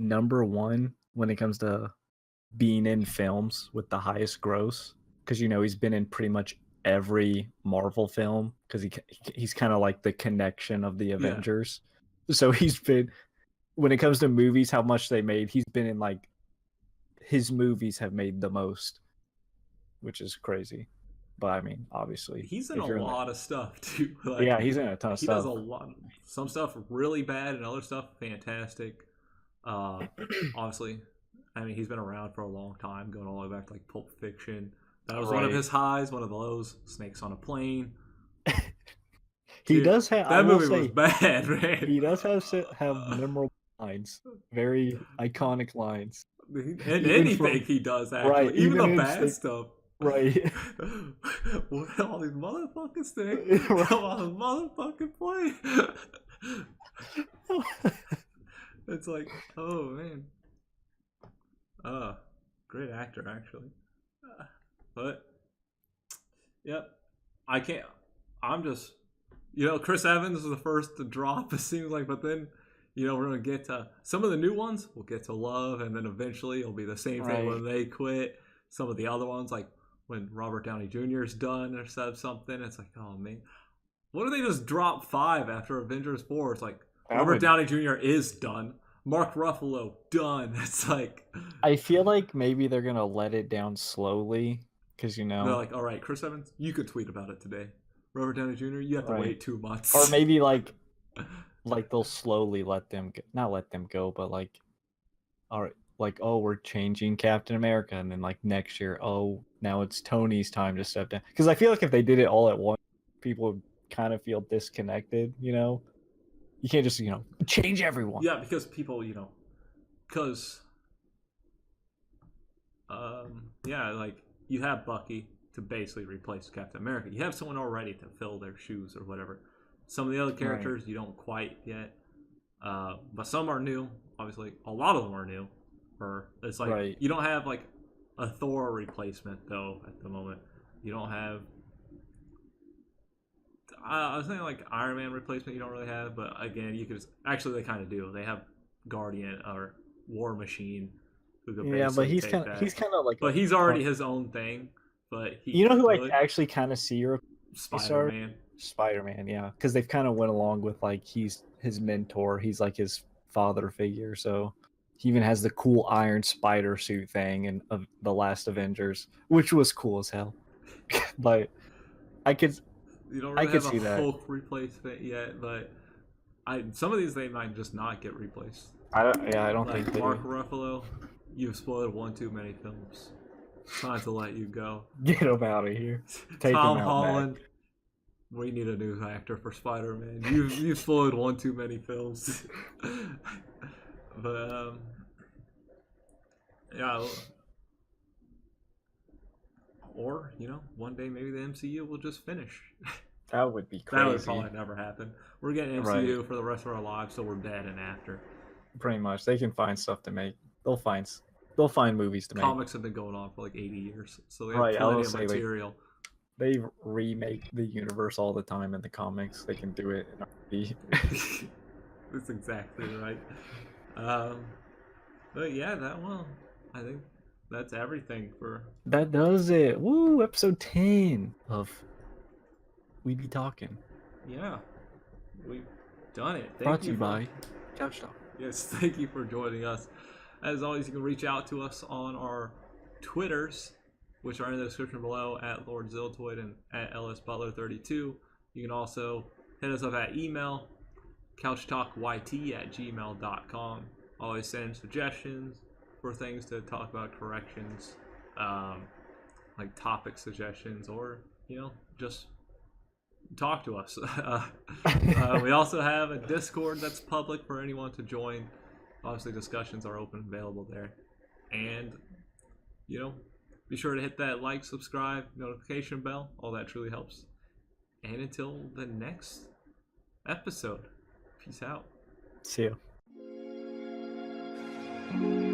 #1 when it comes to being in films with the highest gross. Because, he's been in pretty much every Marvel film because he's kind of like the connection of the Avengers. So he's been, when it comes to movies, how much they made, he's been in like, his movies have made the most, which is crazy. But I mean, obviously, he's in a lot of stuff too. Yeah, he's in a ton of stuff. He does a lot. Some stuff really bad, and other stuff fantastic. Obviously, I mean, he's been around for a long time, going all the way back to like Pulp Fiction. That was one of his highs, one of the lows. Snakes on a Plane. He does have that movie was bad, man. He does have memorable lines, very iconic lines. And anything he does, actually, even the bad stuff. Right. What all these motherfuckers think? Right. Come on, motherfucking play. It's like, oh man. Great actor actually. But yep, I can't. I'm just, Chris Evans is the first to drop. It seems like, but then, we're gonna get to some of the new ones. We'll get to love, and then eventually it'll be the same thing when they quit. Some of the other ones, like when Robert Downey Jr. is done or said something, it's like, oh man, what if they just drop 5 after Avengers 4? It's like Robert Downey Jr. is done. Mark Ruffalo done. It's like, I feel like maybe they're gonna let it down slowly because they're like, all right, Chris Evans, you could tweet about it today. Robert Downey Jr., you have to wait 2 months. Or maybe like they'll slowly not let them go, but like, all right, like, oh, we're changing Captain America, and then like next year, oh, now it's Tony's time to step down. Because I feel like if they did it all at once, people would kind of feel disconnected. You can't just change everyone. Yeah, because people, like you have Bucky to basically replace Captain America. You have someone already to fill their shoes or whatever. Some of the other characters you don't quite yet, but some are new. Obviously, a lot of them are new. Or it's like you don't have like a Thor replacement though at the moment. You don't have. I was saying like Iron Man replacement. You don't really have, but again, you could actually they kind of do. They have Guardian or War Machine. Who could but he's kind of like. But he's already his own thing. But who I actually kind of see Spider-Man. Spider-Man, yeah, because they've kind of went along with like he's his mentor. He's like his father figure, so he even has the cool Iron Spider suit thing in the last Avengers, which was cool as hell. But I could. You don't really have a Hulk replacement yet, but some of these they might just not get replaced. I don't think Mark Ruffalo, you've spoiled one too many films. Time to let you go. Get him out of here. Take Tom Holland. Back. We need a new actor for Spider-Man. You've spoiled one too many films. But yeah. Or, one day maybe the MCU will just finish. That would be crazy. That would probably never happen. We're getting MCU for the rest of our lives, so we're dead and after. Pretty much. They can find stuff to make. They'll find movies to make. Comics have been going on for like 80 years, so they have plenty of material. They remake the universe all the time in the comics. They can do it in RPG. That's exactly right. But yeah, I think that's everything for. That does it. Woo! Episode 10 of We Be Talking. Yeah, we've done it. Brought to you by Couch Talk. Yes, thank you for joining us. As always, you can reach out to us on our Twitters, which are in the description below, at Lord Ziltoid and at LSButler32. You can also hit us up at email, couchtalkyt@gmail.com. Always send suggestions for things to talk about, corrections, like topic suggestions, or, just talk to us. We also have a Discord that's public for anyone to join. Obviously, discussions are open and available there. And, be sure to hit that like, subscribe, notification bell. All that truly helps. And until the next episode, peace out. See you.